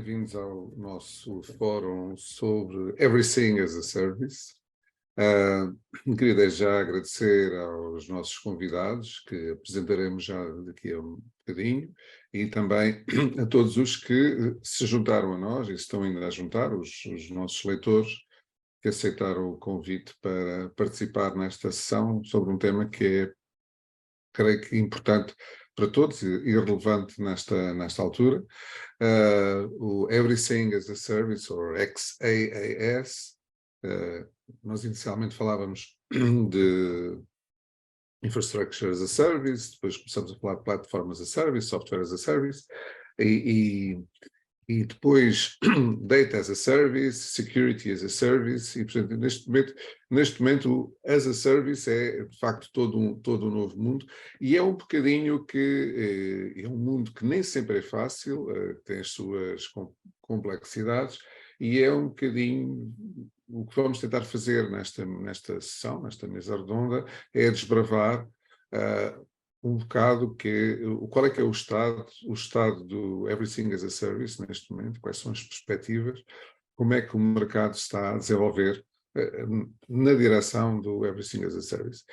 bem-vindos ao nosso fórum sobre Everything as a Service. Queria desde já agradecer aos nossos convidados, que apresentaremos já daqui a um bocadinho, e também a todos os que se juntaram a nós e se estão ainda a juntar, os nossos leitores, que aceitaram o convite para participar nesta sessão sobre um tema que é, creio que, importante para todos e relevante nesta altura. O Everything as a Service, ou XaaS. Nós inicialmente falávamos de Infrastructure as a Service, depois começamos a falar de Platform as a Service, Software as a Service, e depois Data as a Service, Security as a Service, e portanto neste momento o as a Service é de facto todo um novo mundo, e é um bocadinho que é um mundo que nem sempre é fácil, tem as suas complexidades, e é um bocadinho o que vamos tentar fazer nesta sessão, nesta mesa redonda, é desbravar um bocado qual é que é o estado do Everything as a Service neste momento, quais são as perspectivas, como é que o mercado está a desenvolver na direção do Everything as a Service.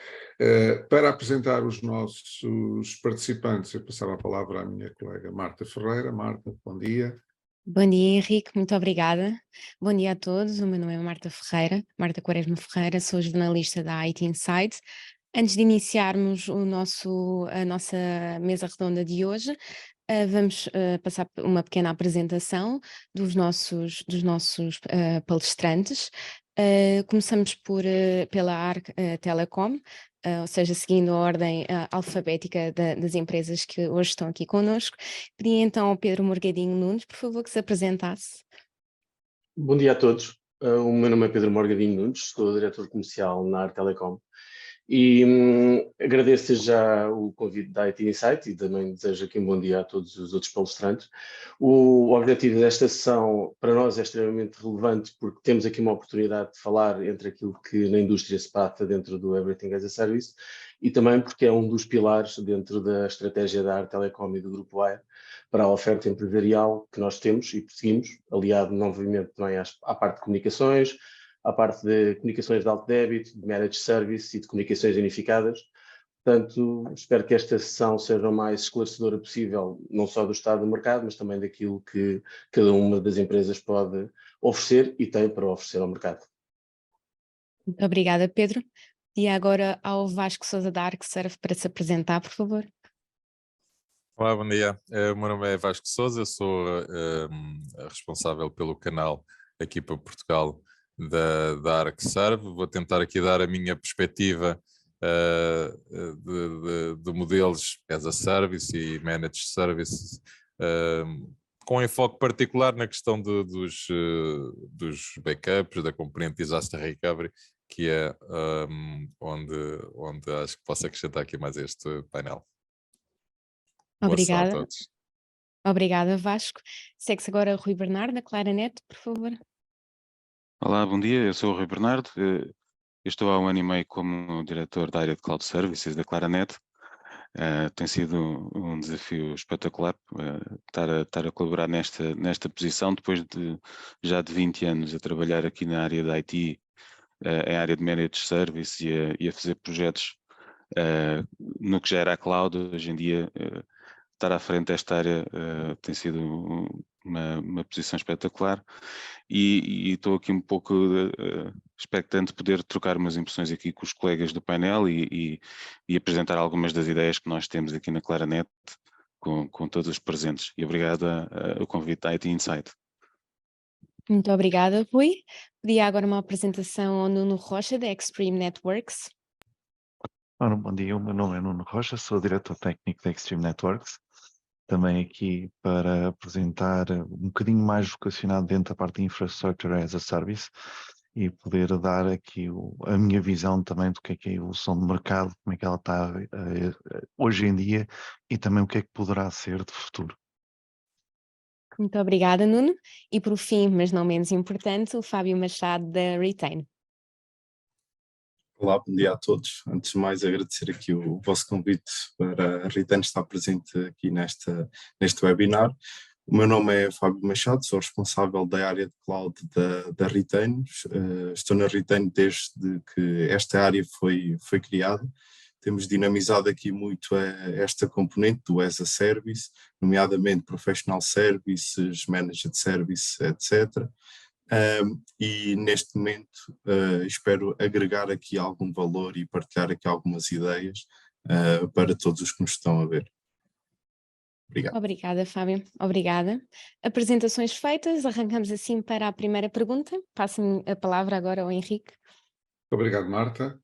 Para apresentar os nossos participantes, eu passava a palavra à minha colega Marta Ferreira. Marta, bom dia. Bom dia, Henrique, muito obrigada. Bom dia a todos, o meu nome é Marta Ferreira, Marta Quaresma Ferreira, sou jornalista da IT Insight. Antes de iniciarmos a nossa mesa redonda de hoje, vamos passar uma pequena apresentação dos nossos palestrantes. Começamos pela ARC Telecom, ou seja, seguindo a ordem alfabética das empresas que hoje estão aqui connosco. Pedi então ao Pedro Morgadinho Nunes, por favor, que se apresentasse. Bom dia a todos. O meu nome é Pedro Morgadinho Nunes, sou diretor comercial na ARC Telecom. E agradeço já o convite da IT Insight e também desejo aqui um bom dia a todos os outros palestrantes. O objetivo desta sessão para nós é extremamente relevante porque temos aqui uma oportunidade de falar entre aquilo que na indústria se passa dentro do Everything as a Service e também porque é um dos pilares dentro da estratégia da ARC Telecom e do Grupo Wire para a oferta empresarial que nós temos e perseguimos, aliado novamente também à parte de comunicações, à parte de comunicações de alto débito, de managed service e de comunicações unificadas. Portanto, espero que esta sessão seja o mais esclarecedora possível, não só do estado do mercado, mas também daquilo que cada uma das empresas pode oferecer e tem para oferecer ao mercado. Muito obrigada, Pedro. E agora ao Vasco Sousa da ARC serve para se apresentar, por favor. Olá, bom dia. O meu nome é Vasco Sousa, sou responsável pelo canal aqui para Portugal da ARC Serve. Vou tentar aqui dar a minha perspectiva de modelos as a Service e Managed Services, com enfoque particular na questão dos backups, da componente Disaster Recovery, que é onde acho que posso acrescentar aqui mais este painel. Obrigada. Boa sorte a todos. Obrigada, Vasco. Segue-se agora Rui Bernardo, da Claranet, por favor. Olá, bom dia, eu sou o Rui Bernardo, eu estou há 1 ano e meio como diretor da área de Cloud Services da Claranet. Tem sido um desafio espetacular estar a colaborar nesta posição, depois de já de 20 anos a trabalhar aqui na área da IT, em área de Managed Service e a fazer projetos no que já era a Cloud. Hoje em dia estar à frente desta área tem sido uma posição espetacular e estou aqui um pouco expectante de poder trocar umas impressões aqui com os colegas do painel e apresentar algumas das ideias que nós temos aqui na Claranet com todos os presentes. E obrigado ao convite da IT Insight. Muito obrigada, Rui. Pedi agora uma apresentação ao Nuno Rocha, da Extreme Networks. Ora, bom dia, o meu nome é Nuno Rocha, sou diretor técnico da Extreme Networks, também aqui para apresentar um bocadinho mais vocacionado dentro da parte de Infrastructure as a Service e poder dar aqui a minha visão também do que é a evolução do mercado, como é que ela está hoje em dia e também o que é que poderá ser de futuro. Muito obrigada, Nuno. E por fim, mas não menos importante, o Fábio Machado, da Retain. Olá, bom dia a todos. Antes de mais, agradecer aqui o vosso convite para a Retain estar presente aqui neste webinar. O meu nome é Fábio Machado, sou responsável da área de cloud da Retain. Estou na Retain desde que esta área foi criada. Temos dinamizado aqui muito esta componente do as a service, nomeadamente professional services, managed service, etc. E neste momento espero agregar aqui algum valor e partilhar aqui algumas ideias para todos os que nos estão a ver. Obrigado. Obrigada, Fábio. Obrigada. Apresentações feitas, arrancamos assim para a primeira pergunta. Passo-me a palavra agora ao Henrique. Obrigado, Marta.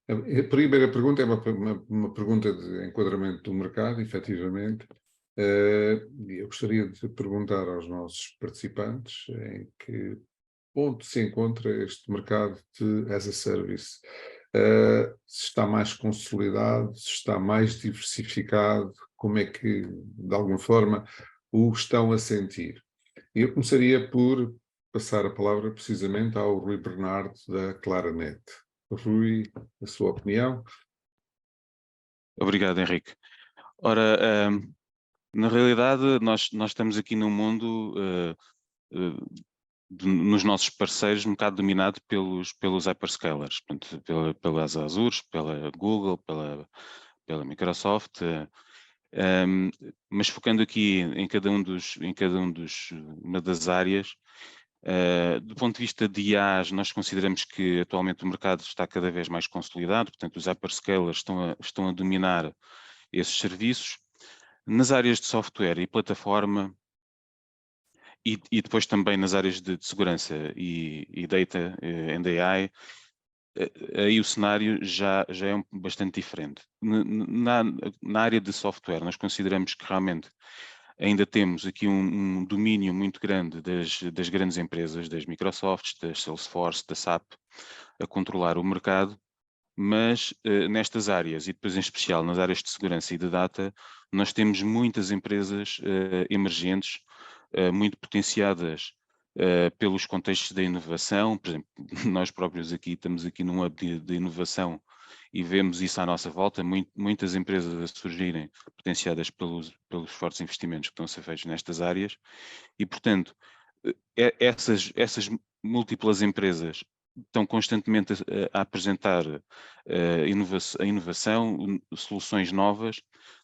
A primeira pergunta é uma pergunta de enquadramento do mercado, efetivamente. Eu gostaria de perguntar aos nossos participantes em que ponto se encontra este mercado de as a service. Se está mais consolidado, se está mais diversificado, como é que, de alguma forma, o estão a sentir? Eu começaria por passar a palavra precisamente ao Rui Bernardo da Claranet. Rui, a sua opinião? Obrigado, Henrique. Ora, na realidade, nós estamos aqui num mundo, nos nossos parceiros, um bocado dominado pelos hyperscalers, portanto, pelas Azure, pela Google, pela Microsoft, mas focando aqui em cada uma das áreas. Do ponto de vista de IaaS, nós consideramos que atualmente o mercado está cada vez mais consolidado, portanto os hyperscalers estão a dominar esses serviços. Nas áreas de software e plataforma, e depois também nas áreas de segurança e data and AI, aí o cenário já é bastante diferente. Na área de software, nós consideramos que realmente ainda temos aqui um domínio muito grande das grandes empresas, das Microsoft, das Salesforce, da SAP, a controlar o mercado, mas nestas áreas, e depois em especial nas áreas de segurança e de data, nós temos muitas empresas emergentes, muito potenciadas pelos contextos da inovação. Por exemplo, nós próprios estamos aqui num hub de inovação e vemos isso à nossa volta, muitas empresas a surgirem potenciadas pelos fortes investimentos que estão a ser feitos nestas áreas e, portanto, essas múltiplas empresas estão constantemente a apresentar a inovação, soluções novas,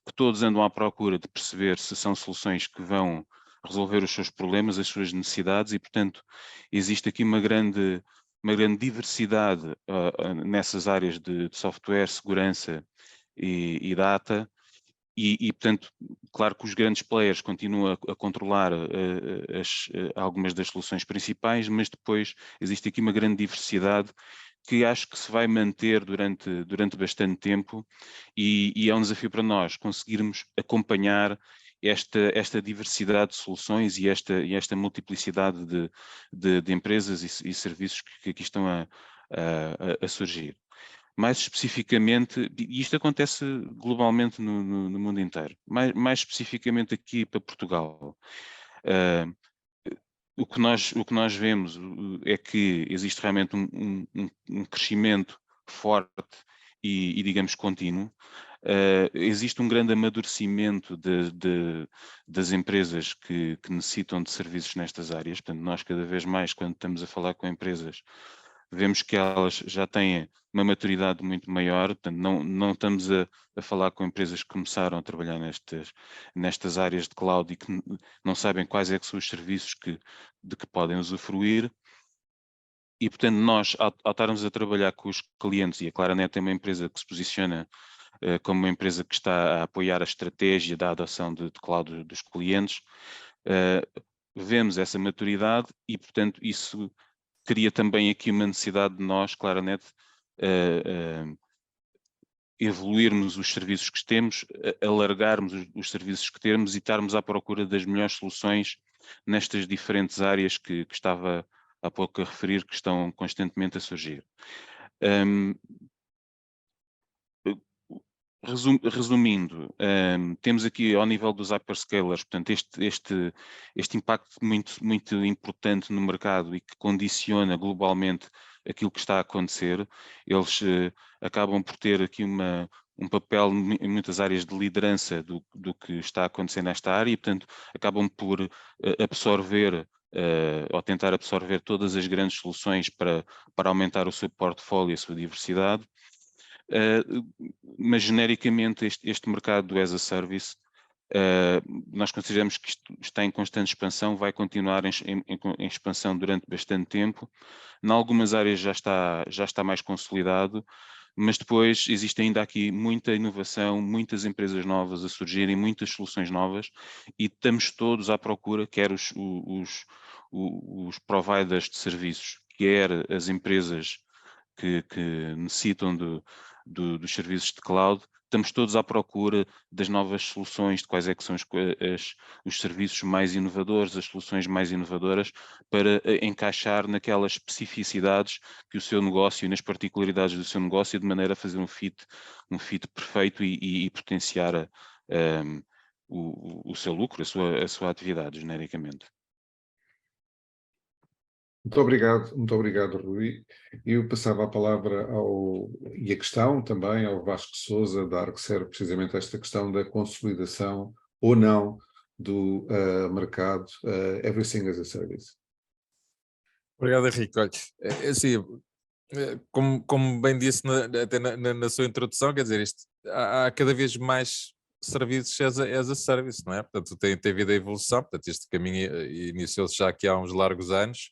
que todos andam à procura de perceber se são soluções que vão resolver os seus problemas, as suas necessidades e, portanto, existe aqui uma grande diversidade nessas áreas de software, segurança e data e, portanto, claro que os grandes players continuam a controlar algumas das soluções principais, mas depois existe aqui uma grande diversidade que acho que se vai manter durante bastante tempo e é um desafio para nós conseguirmos acompanhar esta diversidade de soluções e esta multiplicidade de empresas e serviços que aqui estão a surgir. Mais especificamente, e isto acontece globalmente no mundo inteiro, mais especificamente aqui para Portugal, o que nós vemos é que existe realmente um crescimento forte e digamos, contínuo. Existe um grande amadurecimento das empresas que necessitam de serviços nestas áreas. Portanto, nós cada vez mais, quando estamos a falar com empresas, vemos que elas já têm uma maturidade muito maior, portanto não estamos a falar com empresas que começaram a trabalhar nestas áreas de cloud e que não sabem quais é que são os serviços de que podem usufruir. E, portanto, nós, ao estarmos a trabalhar com os clientes, e a Claranet é uma empresa que se posiciona como uma empresa que está a apoiar a estratégia da adoção de cloud dos clientes, vemos essa maturidade e, portanto, isso cria também aqui uma necessidade de nós, Claranet, evoluirmos os serviços que temos, alargarmos os serviços que temos e estarmos à procura das melhores soluções nestas diferentes áreas que estava há pouco a referir, que estão constantemente a surgir. Resumindo, temos aqui ao nível dos hyperscalers, portanto, este impacto muito importante no mercado e que condiciona globalmente aquilo que está a acontecer. Eles acabam por ter aqui uma um papel em muitas áreas de liderança do que está acontecendo nesta área e, portanto, acabam por absorver ou tentar absorver todas as grandes soluções para aumentar o seu portfólio e a sua diversidade. Mas, genericamente, este mercado do as a service, nós consideramos que isto está em constante expansão, vai continuar em expansão durante bastante tempo. Em algumas áreas já está mais consolidado, mas depois existe ainda aqui muita inovação, muitas empresas novas a surgirem, muitas soluções novas, e estamos todos à procura, quer os providers de serviços, quer as empresas que necessitam dos serviços de cloud, estamos todos à procura das novas soluções, de quais é que são os serviços mais inovadores, as soluções mais inovadoras, para encaixar naquelas especificidades que o seu negócio, nas particularidades do seu negócio, de maneira a fazer um fit perfeito e potenciar o seu lucro, a sua atividade, genericamente. Muito obrigado, Rui. Eu passava a palavra e a questão também ao Vasco Sousa, da ArcServe, precisamente esta questão da consolidação ou não do mercado Everything as a Service. Obrigado, Henrique. Olha, assim, como bem disse até na sua introdução, quer dizer, há cada vez mais serviços as a service, não é? Portanto, tem havido a evolução, portanto, este caminho iniciou-se já aqui há uns largos anos.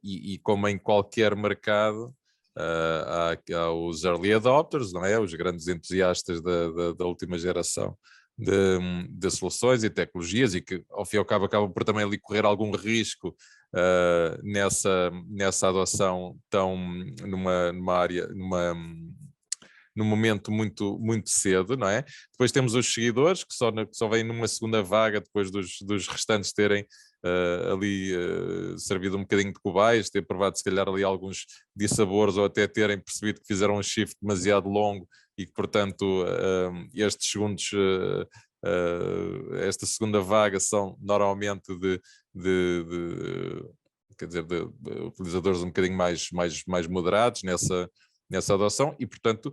E como em qualquer mercado, há os early adopters, não é? Os grandes entusiastas da última geração de soluções e tecnologias, e que ao fim e ao cabo acabam por também ali correr algum risco nessa adoção numa área, num momento muito, muito cedo, não é? Depois temos os seguidores, que só vêm numa segunda vaga, depois dos restantes terem servido um bocadinho de cobaias, ter provado se calhar ali alguns dissabores, ou até terem percebido que fizeram um shift demasiado longo e que, portanto, estes segundos, esta segunda vaga são normalmente quer dizer, de utilizadores um bocadinho mais moderados nessa adoção, e portanto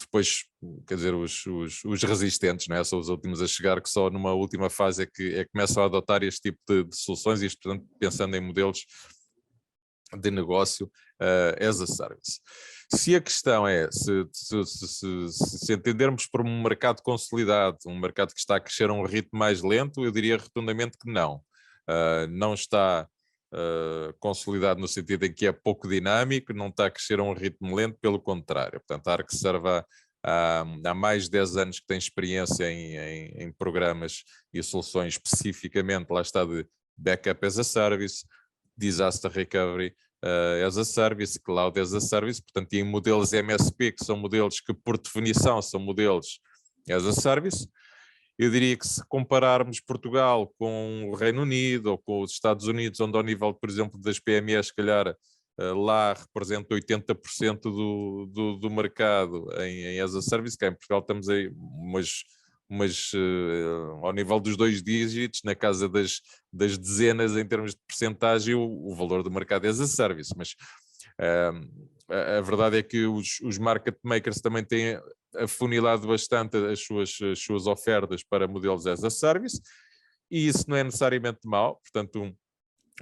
depois, quer dizer, os resistentes, não é? São os últimos a chegar, que só numa última fase é que começam a adotar este tipo de soluções, e isto, portanto, pensando em modelos de negócio as a service. Se a questão é, se entendermos por um mercado consolidado, um mercado que está a crescer a um ritmo mais lento, eu diria rotundamente que não. Não está consolidado no sentido em que é pouco dinâmico, não está a crescer a um ritmo lento, pelo contrário. Portanto, a ArcServe há mais de 10 anos que tem experiência em programas e soluções especificamente, lá está, de backup as a service, disaster recovery as a service, cloud as a service, portanto, e em modelos MSP, que são modelos que, por definição, são modelos as a service. Eu diria que, se compararmos Portugal com o Reino Unido ou com os Estados Unidos, onde ao nível, por exemplo, das PMEs, se calhar lá representa 80% do mercado em as a service, cá em Portugal estamos aí ao nível dos 2 dígitos, na casa das dezenas em termos de percentagem, o valor do mercado é as a service, mas a verdade é que os market makers também têm afunilado bastante as suas ofertas para modelos as a service, e isso não é necessariamente mau. Portanto,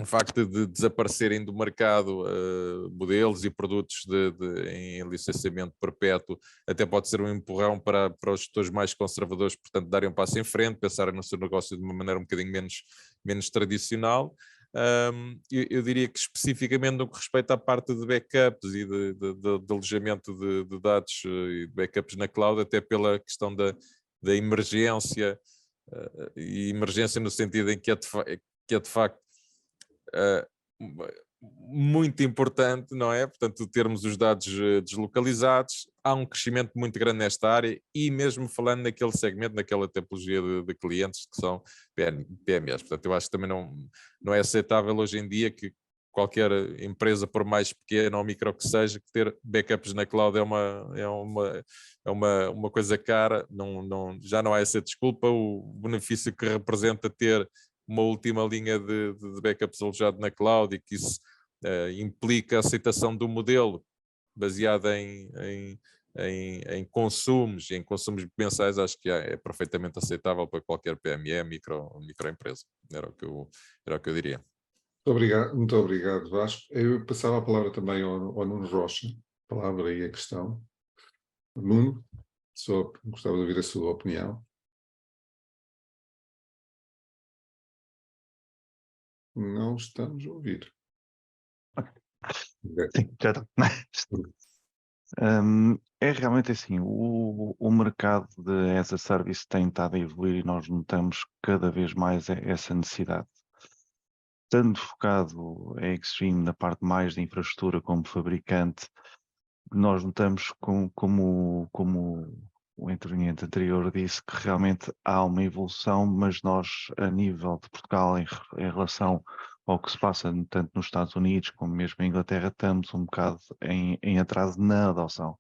o facto de desaparecerem do mercado modelos e produtos em licenciamento perpétuo até pode ser um empurrão para os gestores mais conservadores, portanto, darem um passo em frente, pensarem no seu negócio de uma maneira um bocadinho menos tradicional. Eu diria que, especificamente no que respeita à parte de backups e de alojamento de dados e de backups na cloud, até pela questão da emergência, e emergência no sentido em que é de facto muito importante, não é? Portanto, termos os dados deslocalizados. Há um crescimento muito grande nesta área, e mesmo falando naquele segmento, naquela tipologia de clientes que são PMEs. Portanto, eu acho que também não é aceitável hoje em dia que qualquer empresa, por mais pequena ou micro que seja, que ter backups na cloud é uma coisa cara. Já não há essa desculpa. O benefício que representa ter uma última linha de backups alojado na cloud, e que isso implica a aceitação do modelo baseado em em consumos e em consumos mensais, acho que é perfeitamente aceitável para qualquer PME, microempresa. Era o que eu diria. Muito obrigado, Vasco. Eu passava a palavra também ao Nuno Rocha, a palavra e a questão. Nuno, gostava de ouvir a sua opinião. Não estamos a ouvir. Sim, já está. É realmente assim, o mercado de as a service tem estado a evoluir e nós notamos cada vez mais essa necessidade. Estando focado em Extreme na parte mais de infraestrutura como fabricante, nós notamos como o interveniente anterior disse que realmente há uma evolução, mas nós a nível de Portugal em relação ao que se passa tanto nos Estados Unidos como mesmo em Inglaterra, estamos um bocado em atraso na adoção.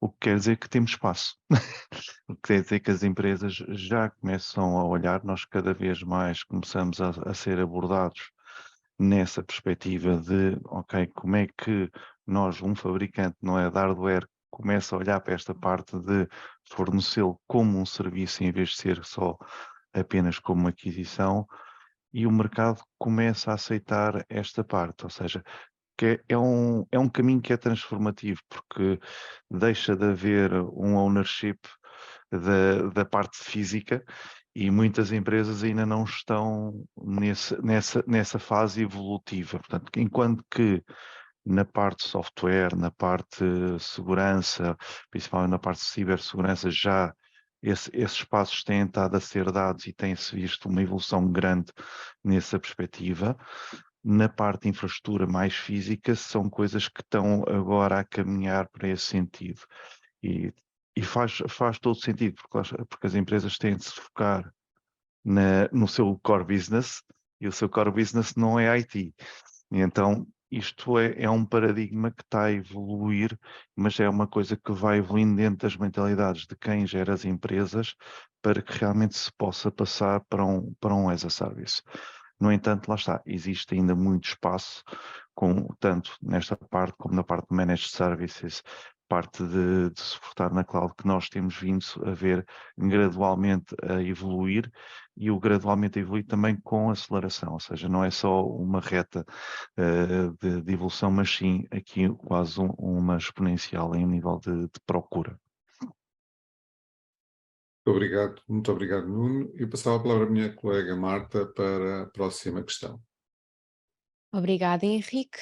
O que quer dizer que temos espaço. O que quer dizer que as empresas já começam a olhar, nós cada vez mais começamos a ser abordados nessa perspectiva de, ok, como é que nós, um fabricante, não é, de hardware, começa a olhar para esta parte de fornecê-lo como um serviço em vez de ser só apenas como uma aquisição, e o mercado começa a aceitar esta parte, ou seja, que é um caminho que é transformativo, porque deixa de haver um ownership da parte física e muitas empresas ainda não estão nessa fase evolutiva. Portanto, enquanto que na parte software, na parte segurança, principalmente na parte de cibersegurança, já esses passos têm estado a ser dados e tem-se visto uma evolução grande nessa perspectiva. Na parte de infraestrutura mais física, são coisas que estão agora a caminhar para esse sentido. E faz todo sentido, porque as empresas têm de se focar no seu core business, e o seu core business não é IT. E então, isto é um paradigma que está a evoluir, mas é uma coisa que vai evoluindo dentro das mentalidades de quem gera as empresas para que realmente se possa passar para um as a service. No entanto, lá está, existe ainda muito espaço, tanto nesta parte como na parte de managed services, parte de suportar na cloud, que nós temos vindo a ver gradualmente a evoluir, e o gradualmente a evoluir também com aceleração, ou seja, não é só uma reta de evolução, mas sim aqui quase uma exponencial em nível de procura. Muito obrigado, Nuno. E passava a palavra à minha colega Marta para a próxima questão. Obrigada, Henrique.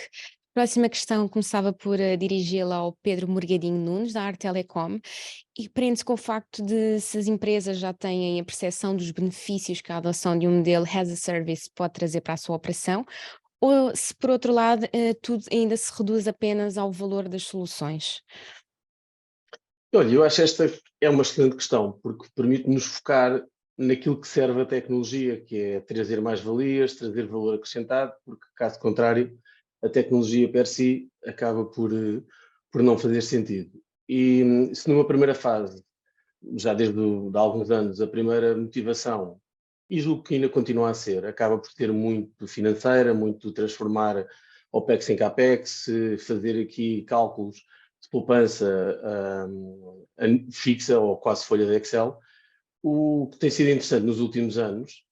Próxima questão começava por dirigi-la ao Pedro Morgadinho Nunes, da Arte Telecom, e prende-se com o facto de se as empresas já têm a percepção dos benefícios que a adoção de um modelo as a service pode trazer para a sua operação, ou se, por outro lado, tudo ainda se reduz apenas ao valor das soluções. Olha, eu acho esta é uma excelente questão, porque permite-nos focar naquilo que serve a tecnologia, que é trazer mais valias, trazer valor acrescentado, porque caso contrário, a tecnologia per si acaba por não fazer sentido. E se numa primeira fase, já desde de alguns anos, a primeira motivação, e julgo que ainda continua a ser, acaba por ter muito financeira, muito transformar OPEX em CAPEX, fazer aqui cálculos de poupança fixa ou quase folha de Excel. O que tem sido interessante nos últimos anos,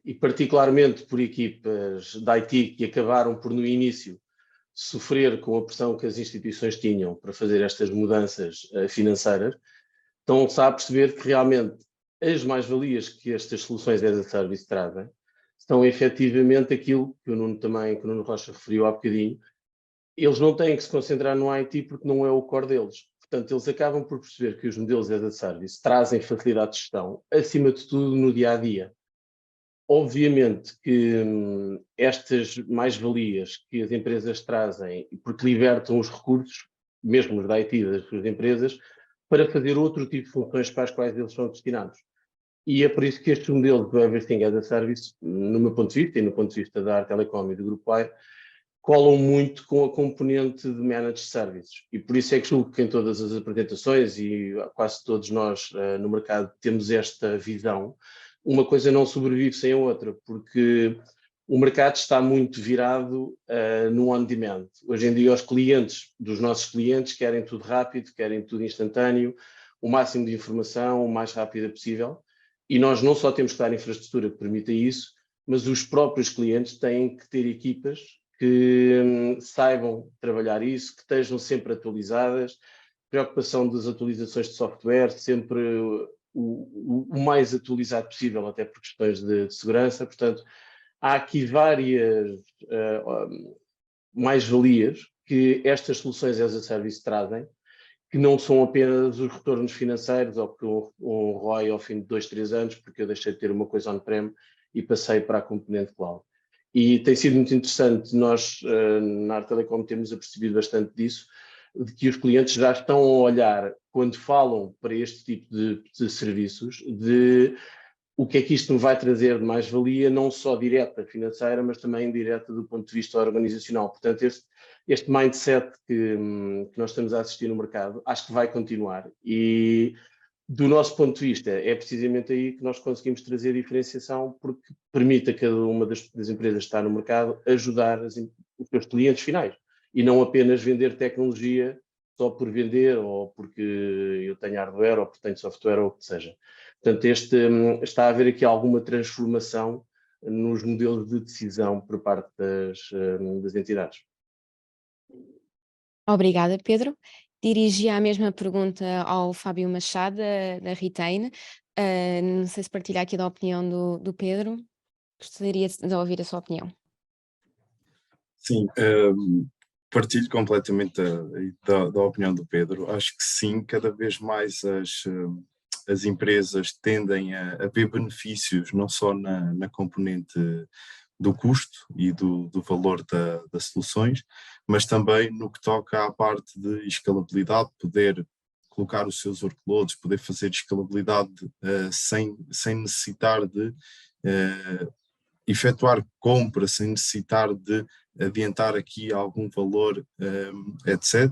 e particularmente por equipas de IT que acabaram por, no início, sofrer com a pressão que as instituições tinham para fazer estas mudanças financeiras, estão-se a perceber que realmente as mais-valias que estas soluções as a service trazem são efetivamente aquilo que o Nuno Rocha referiu há bocadinho. Eles não têm que se concentrar no IT porque não é o core deles. Portanto, eles acabam por perceber que os modelos as a service trazem facilidade de gestão, acima de tudo no dia-a-dia. Obviamente que estas mais-valias que as empresas trazem, porque libertam os recursos, mesmo os da IT das suas empresas, para fazer outro tipo de funções para as quais eles são destinados. E é por isso que estes modelos do Everything as a Service, no meu ponto de vista e no ponto de vista da Arte Telecom e do Grupo Wire, colam muito com a componente de Managed Services. E por isso é que julgo que em todas as apresentações, e quase todos nós no mercado temos esta visão, uma coisa não sobrevive sem a outra, porque o mercado está muito virado no on-demand. Hoje em dia os clientes, dos nossos clientes, querem tudo rápido, querem tudo instantâneo, o máximo de informação, o mais rápida possível, e nós não só temos que dar infraestrutura que permita isso, mas os próprios clientes têm que ter equipas que saibam trabalhar isso, que estejam sempre atualizadas, preocupação das atualizações de software, sempre o mais atualizado possível, até por questões de segurança. Portanto, há aqui várias mais-valias que estas soluções as a service trazem, que não são apenas os retornos financeiros ou que um ROI ao fim de 2, 3 anos, porque eu deixei de ter uma coisa on-prem e passei para a componente cloud. E tem sido muito interessante, nós na Artelecom temos apercebido bastante disso, de que os clientes já estão a olhar, quando falam para este tipo de serviços, de o que é que isto me vai trazer de mais-valia, não só direta financeira, mas também direta do ponto de vista organizacional. Portanto, este mindset que nós estamos a assistir no mercado, acho que vai continuar. E, do nosso ponto de vista, é precisamente aí que nós conseguimos trazer diferenciação, porque permite a cada uma das empresas que está no mercado ajudar os seus clientes finais. E não apenas vender tecnologia só por vender, ou porque eu tenho hardware, ou porque tenho software, ou o que seja. Portanto, está a haver aqui alguma transformação nos modelos de decisão por parte das entidades. Obrigada, Pedro. Dirigi a mesma pergunta ao Fábio Machado, da Retain. Não sei se partilha aqui da opinião do Pedro. Gostaria de ouvir a sua opinião. Sim, partilho completamente da opinião do Pedro. Acho que sim, cada vez mais as empresas tendem a ver benefícios não só na componente do custo e do valor das soluções, mas também no que toca à parte de escalabilidade, poder colocar os seus workloads, poder fazer escalabilidade sem necessitar de efetuar compra, sem necessitar de adiantar aqui algum valor, etc.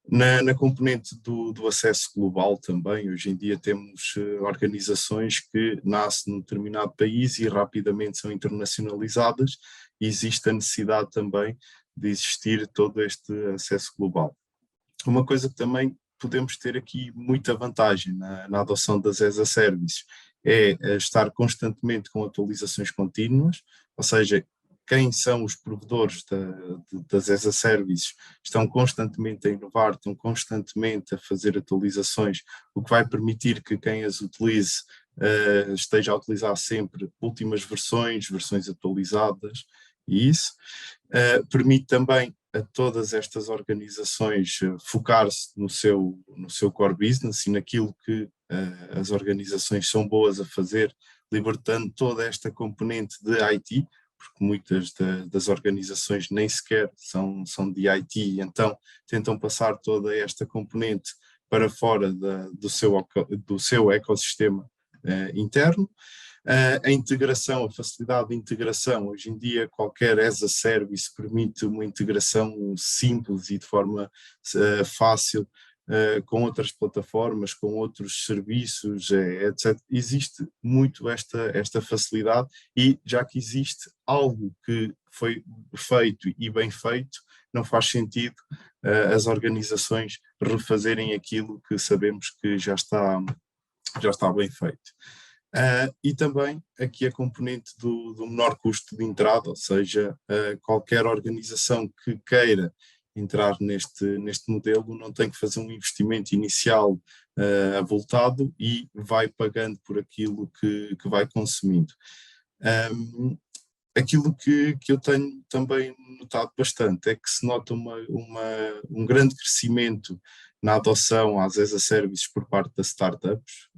Na componente do acesso global também, hoje em dia temos organizações que nascem num determinado país e rapidamente são internacionalizadas, e existe a necessidade também de existir todo este acesso global. Uma coisa que também podemos ter aqui muita vantagem na adoção das as a service é estar constantemente com atualizações contínuas, ou seja, quem são os provedores das as a services estão constantemente a inovar, estão constantemente a fazer atualizações, o que vai permitir que quem as utilize esteja a utilizar sempre últimas versões atualizadas, e isso permite também a todas estas organizações focar-se no seu core business e naquilo que as organizações são boas a fazer, libertando toda esta componente de IT, porque muitas das organizações nem sequer são de IT, então tentam passar toda esta componente para fora do seu ecossistema interno. A integração, a facilidade de integração, hoje em dia qualquer as a service permite uma integração simples e de forma fácil com outras plataformas, com outros serviços, etc. Existe muito esta facilidade, e já que existe algo que foi feito e bem feito, não faz sentido as organizações refazerem aquilo que sabemos que já está bem feito. E também aqui a componente do menor custo de entrada, ou seja, qualquer organização que queira entrar neste modelo não tem que fazer um investimento inicial avultado e vai pagando por aquilo que vai consumindo. Aquilo que eu tenho também notado bastante é que se nota um grande crescimento na adoção às as a services por parte das startups,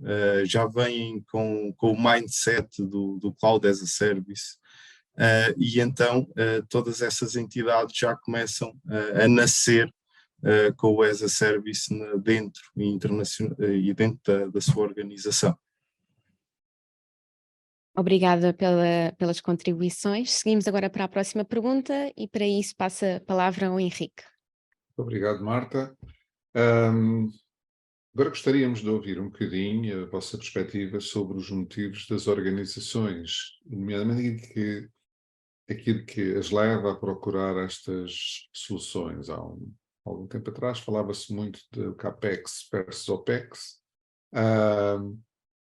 já vêm com o mindset do Cloud as a Service, e então todas essas entidades já começam a nascer com o as a Service dentro e dentro da sua organização. Obrigada pelas contribuições. Seguimos agora para a próxima pergunta e para isso passa a palavra ao Henrique. Obrigado, Marta. Agora gostaríamos de ouvir um bocadinho a vossa perspectiva sobre os motivos das organizações, nomeadamente que aquilo que as leva a procurar estas soluções. Há algum tempo atrás falava-se muito de CAPEX versus OPEX,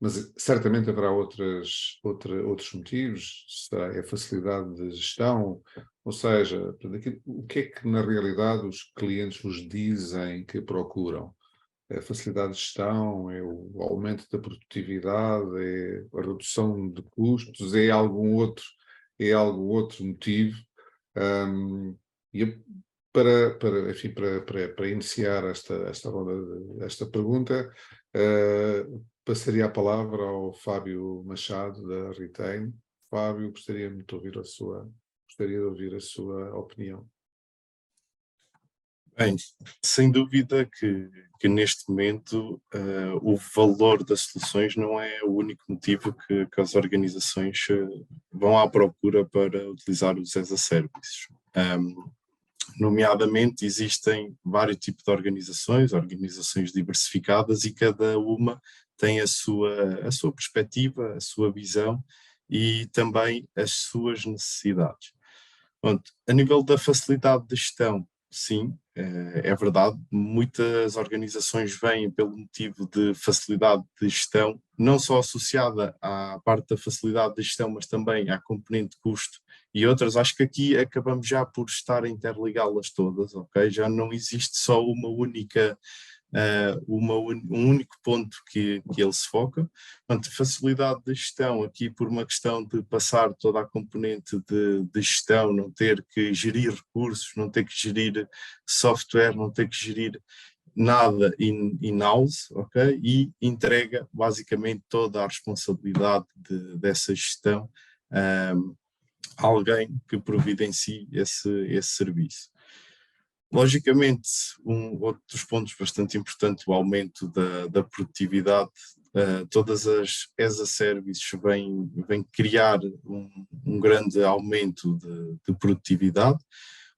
mas certamente haverá outros motivos, será a facilidade de gestão, ou seja, o que é que na realidade os clientes vos dizem que procuram? É a facilidade de gestão, é o aumento da produtividade, é a redução de custos, é algum outro motivo? E enfim, para iniciar esta ronda, esta pergunta, passaria a palavra ao Fábio Machado, da Retain. Fábio, gostaria de ouvir a sua opinião. Bem, sem dúvida que neste momento o valor das soluções não é o único motivo que as organizações vão à procura para utilizar os as a service. Nomeadamente, existem vários tipos de organizações diversificadas, e cada uma tem a sua perspectiva, a sua visão e também as suas necessidades. Pronto, a nível da facilidade de gestão, sim, é verdade, muitas organizações vêm pelo motivo de facilidade de gestão, não só associada à parte da facilidade de gestão, mas também à componente de custo e outras. Acho que aqui acabamos já por estar a interligá-las todas, ok? Já não existe só uma única, um único ponto que ele se foca. Portanto, facilidade de gestão aqui por uma questão de passar toda a componente de gestão, não ter que gerir recursos, não ter que gerir software, não ter que gerir nada in-house, ok? E entrega basicamente toda a responsabilidade dessa gestão a alguém que providencie esse serviço. Logicamente, outro dos pontos bastante importante, o aumento da produtividade. Todas as as a services vêm criar um grande aumento de produtividade.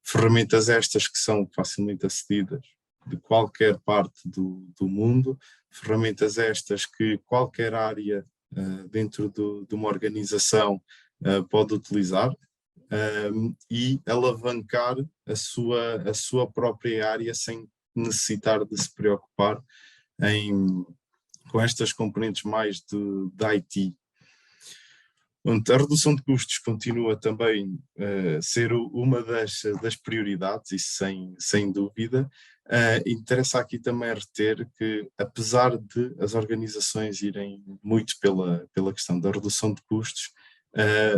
Ferramentas estas que são facilmente acedidas de qualquer parte do mundo, ferramentas estas que qualquer área dentro de uma organização pode utilizar. E alavancar a sua própria área sem necessitar de se preocupar com estas componentes mais de IT. A redução de custos continua também a ser uma das prioridades, isso sem dúvida. Interessa aqui também reter que, apesar de as organizações irem muito pela questão da redução de custos,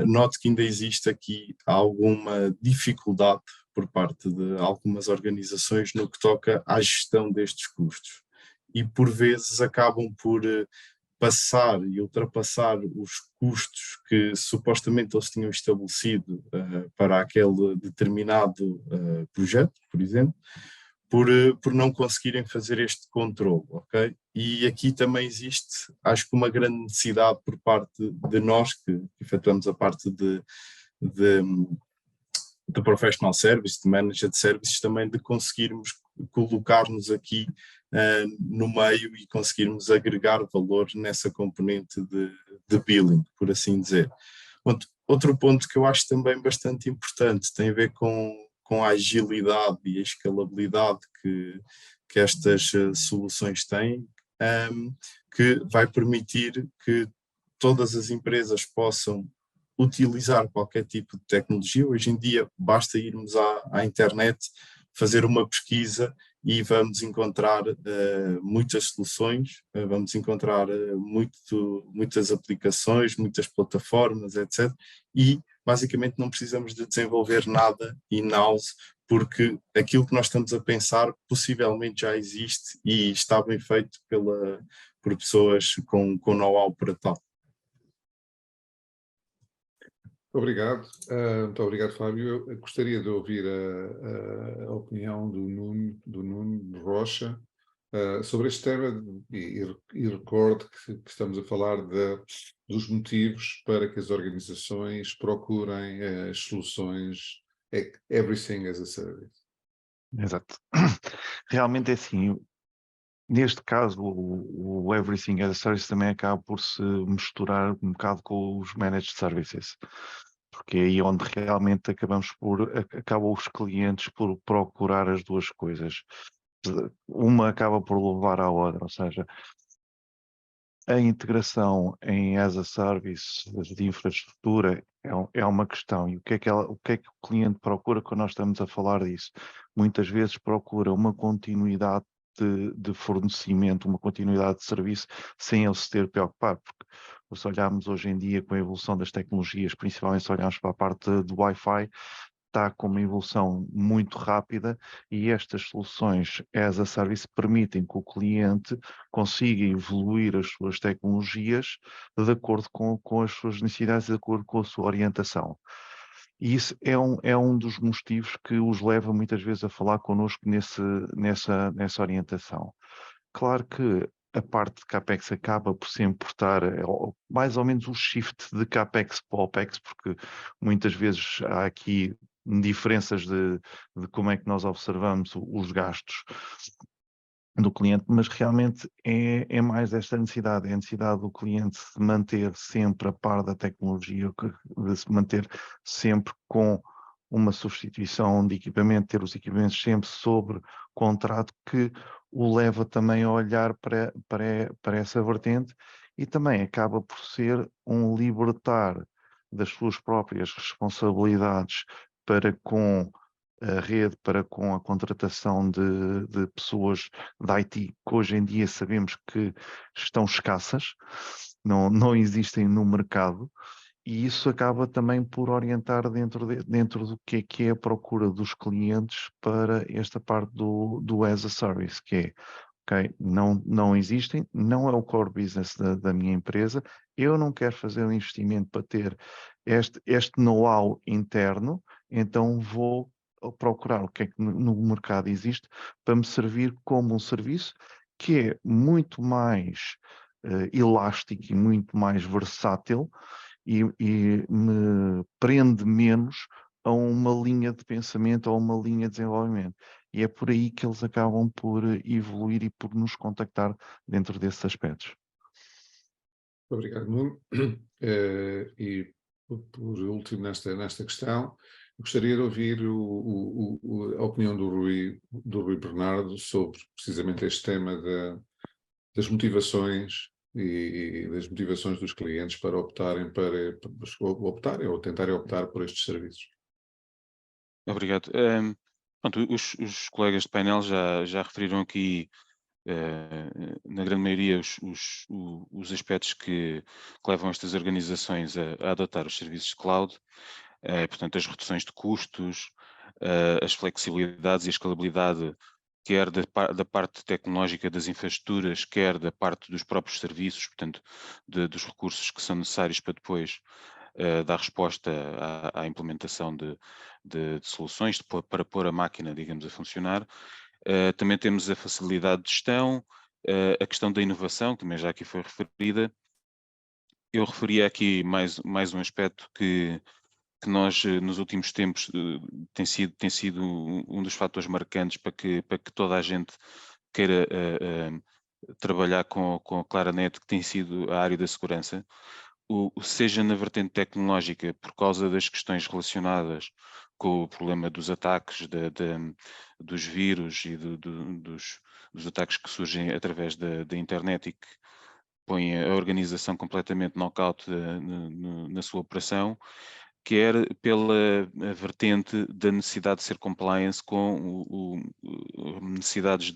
note que ainda existe aqui alguma dificuldade por parte de algumas organizações no que toca à gestão destes custos, e por vezes acabam por passar e ultrapassar os custos que supostamente eles tinham estabelecido para aquele determinado projeto, por exemplo, por não conseguirem fazer este controle, ok? E aqui também existe, acho que, uma grande necessidade por parte de nós que efetuamos a parte de professional service, de managed services, também de conseguirmos colocar-nos aqui no meio e conseguirmos agregar valor nessa componente de billing, por assim dizer. Outro ponto que eu acho também bastante importante tem a ver com a agilidade e a escalabilidade que estas soluções têm, que vai permitir que todas as empresas possam utilizar qualquer tipo de tecnologia. Hoje em dia basta irmos à internet, fazer uma pesquisa e vamos encontrar muitas soluções, vamos encontrar muitas aplicações, muitas plataformas, etc. E basicamente não precisamos de desenvolver nada in-house, porque aquilo que nós estamos a pensar possivelmente já existe e está bem feito por pessoas com know-how para tal. Obrigado, muito obrigado, Fábio. Eu gostaria de ouvir a opinião do Nuno Rocha sobre este tema, e recordo que estamos a falar dos motivos para que as organizações procurem as soluções Everything as a Service. Exato. Realmente é assim, neste caso o Everything as a Service também acaba por se misturar um bocado com os Managed Services. porque é aí onde realmente acabam os clientes por procurar as duas coisas. Uma acaba por levar à outra, ou seja, a integração em as a service de infraestrutura é uma questão. E o que é que o cliente procura quando nós estamos a falar disso? Muitas vezes procura uma continuidade de fornecimento, uma continuidade de serviço, sem ele se ter preocupado, porque se olharmos hoje em dia com a evolução das tecnologias, principalmente se olharmos para a parte do Wi-Fi, está com uma evolução muito rápida e estas soluções as a service permitem que o cliente consiga evoluir as suas tecnologias de acordo com as suas necessidades, de acordo com a sua orientação. E isso é um dos motivos que os leva muitas vezes a falar connosco nessa orientação. Claro que a parte de CAPEX acaba por se importar mais ou menos o shift de CAPEX para OPEX, porque muitas vezes há aqui diferenças de como é que nós observamos os gastos do cliente, mas realmente é mais esta necessidade, é a necessidade do cliente se manter sempre a par da tecnologia, de se manter sempre com uma substituição de equipamento, ter os equipamentos sempre sobre contrato, que o leva também a olhar para essa vertente e também acaba por ser um libertar das suas próprias responsabilidades para com a rede, para com a contratação de pessoas de IT, que hoje em dia sabemos que estão escassas, não existem no mercado, e isso acaba também por orientar dentro do que é a procura dos clientes para esta parte do as a service, que é, ok, não existem, não é o core business da minha empresa, eu não quero fazer um investimento para ter este know-how interno, então vou procurar o que é que no mercado existe para me servir como um serviço que é muito mais elástico e muito mais versátil e me prende menos a uma linha de pensamento ou uma linha de desenvolvimento. E é por aí que eles acabam por evoluir e por nos contactar dentro desses aspectos. Obrigado, Nuno. E por último, nesta questão, gostaria de ouvir a opinião do Rui Bernardo sobre precisamente este tema das motivações e das motivações dos clientes para optarem ou tentarem optar por estes serviços. Obrigado. Pronto, os colegas de painel já referiram aqui, na grande maioria, os aspectos que levam estas organizações a adotar os serviços de cloud, portanto, as reduções de custos, as flexibilidades e a escalabilidade, quer da parte tecnológica das infraestruturas, quer da parte dos próprios serviços, portanto, dos recursos que são necessários para depois dar resposta à implementação de soluções para pôr a máquina, digamos, a funcionar. Também temos a facilidade de gestão, a questão da inovação, que também já aqui foi referida. Eu referia aqui mais um aspecto que nós, nos últimos tempos, tem sido um dos fatores marcantes para que toda a gente queira trabalhar com a Claranet, que tem sido a área da segurança. Seja na vertente tecnológica, por causa das questões relacionadas com o problema dos ataques, dos vírus e dos ataques que surgem através da internet e que põem a organização completamente knockout na sua operação, quer pela vertente da necessidade de ser compliance com necessidades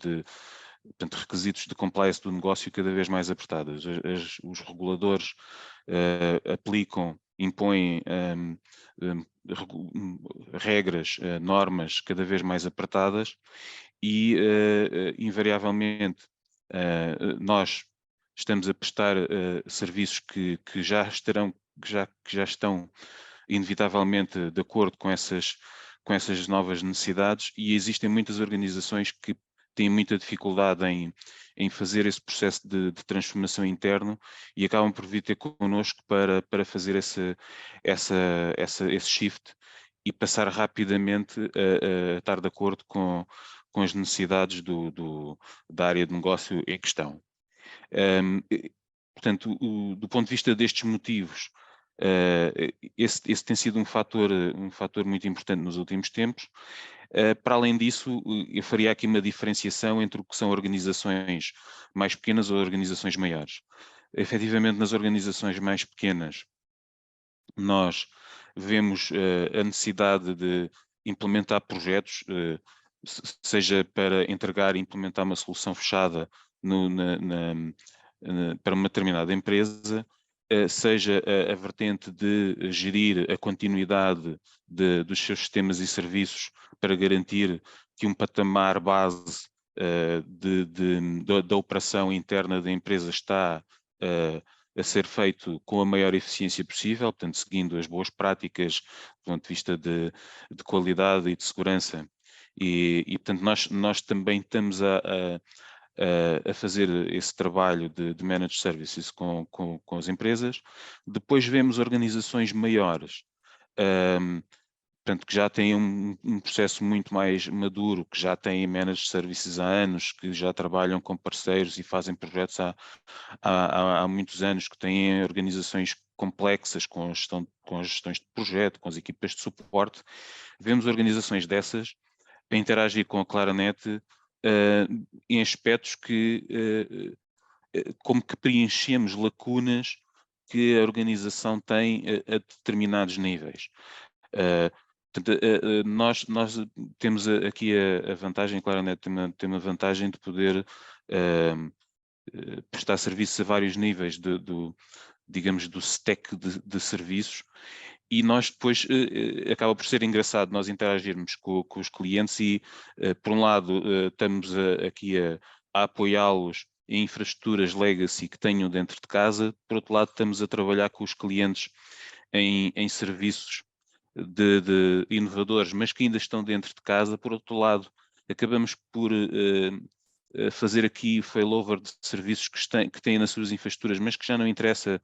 portanto, requisitos de compliance do negócio cada vez mais apertadas. Os reguladores impõem regras, normas cada vez mais apertadas e, invariavelmente, nós estamos a prestar serviços que já estão inevitavelmente de acordo com essas novas necessidades, e existem muitas organizações que têm muita dificuldade em fazer esse processo de transformação interno e acabam por vir ter connosco para fazer esse shift e passar rapidamente a estar de acordo com as necessidades da área de negócio em questão. Portanto, do ponto de vista destes motivos, Esse tem sido um fator muito importante nos últimos tempos. Para além disso, eu faria aqui uma diferenciação entre o que são organizações mais pequenas ou organizações maiores. Efetivamente, nas organizações mais pequenas, nós vemos a necessidade de implementar projetos, seja para entregar e implementar uma solução fechada para uma determinada empresa, seja a vertente de gerir a continuidade dos seus sistemas e serviços para garantir que um patamar base da operação interna da empresa está a ser feito com a maior eficiência possível, portanto, seguindo as boas práticas do ponto de vista de qualidade e de segurança. E portanto, nós também estamos a fazer esse trabalho de managed services com as empresas. Depois vemos organizações maiores, portanto, que já têm um processo muito mais maduro, que já têm managed services há anos, que já trabalham com parceiros e fazem projetos há muitos anos, que têm organizações complexas com as gestões de projeto, com as equipas de suporte. Vemos organizações dessas a interagir com a Claranet em aspectos que como que preenchemos lacunas que a organização tem a determinados níveis. Portanto, nós temos aqui a vantagem, Claranet tem uma vantagem de poder prestar serviços a vários níveis digamos, do stack de serviços. E nós depois, acaba por ser engraçado nós interagirmos com os clientes e, por um lado, estamos aqui a apoiá-los em infraestruturas legacy que tenham dentro de casa, por outro lado estamos a trabalhar com os clientes em serviços de inovadores, mas que ainda estão dentro de casa. Por outro lado, acabamos por fazer aqui failover de serviços que têm nas suas infraestruturas, mas que já não interessa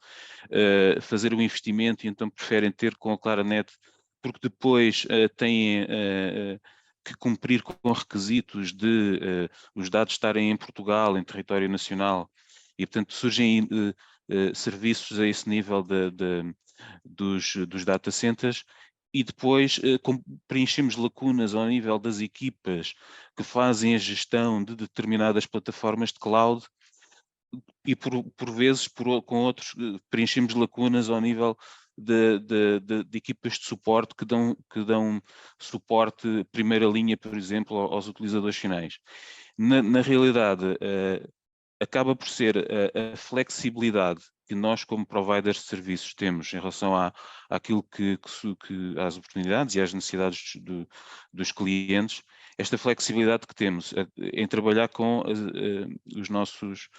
fazer o investimento e então preferem ter com a Claranet, porque depois têm que cumprir com requisitos de os dados estarem em Portugal, em território nacional, e portanto surgem serviços a esse nível dos data centers. E depois preenchemos lacunas ao nível das equipas que fazem a gestão de determinadas plataformas de cloud e por vezes com outros preenchemos lacunas ao nível de equipas de suporte que dão suporte primeira linha, por exemplo, aos utilizadores finais. Na realidade, acaba por ser a flexibilidade que nós como providers de serviços temos em relação àquilo às oportunidades e às necessidades dos clientes, esta flexibilidade que temos em trabalhar com os nossos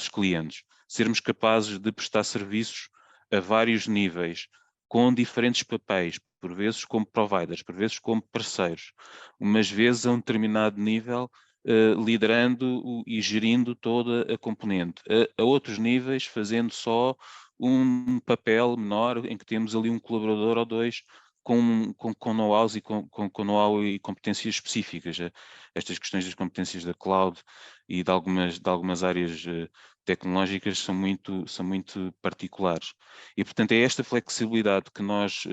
clientes, sermos capazes de prestar serviços a vários níveis, com diferentes papéis, por vezes como providers, por vezes como parceiros, umas vezes a um determinado nível, liderando e gerindo toda a componente, a outros níveis fazendo só um papel menor em que temos ali um colaborador ou dois com know-how e competências específicas. Estas questões das competências da cloud e de algumas áreas tecnológicas são muito particulares. E portanto é esta flexibilidade que nós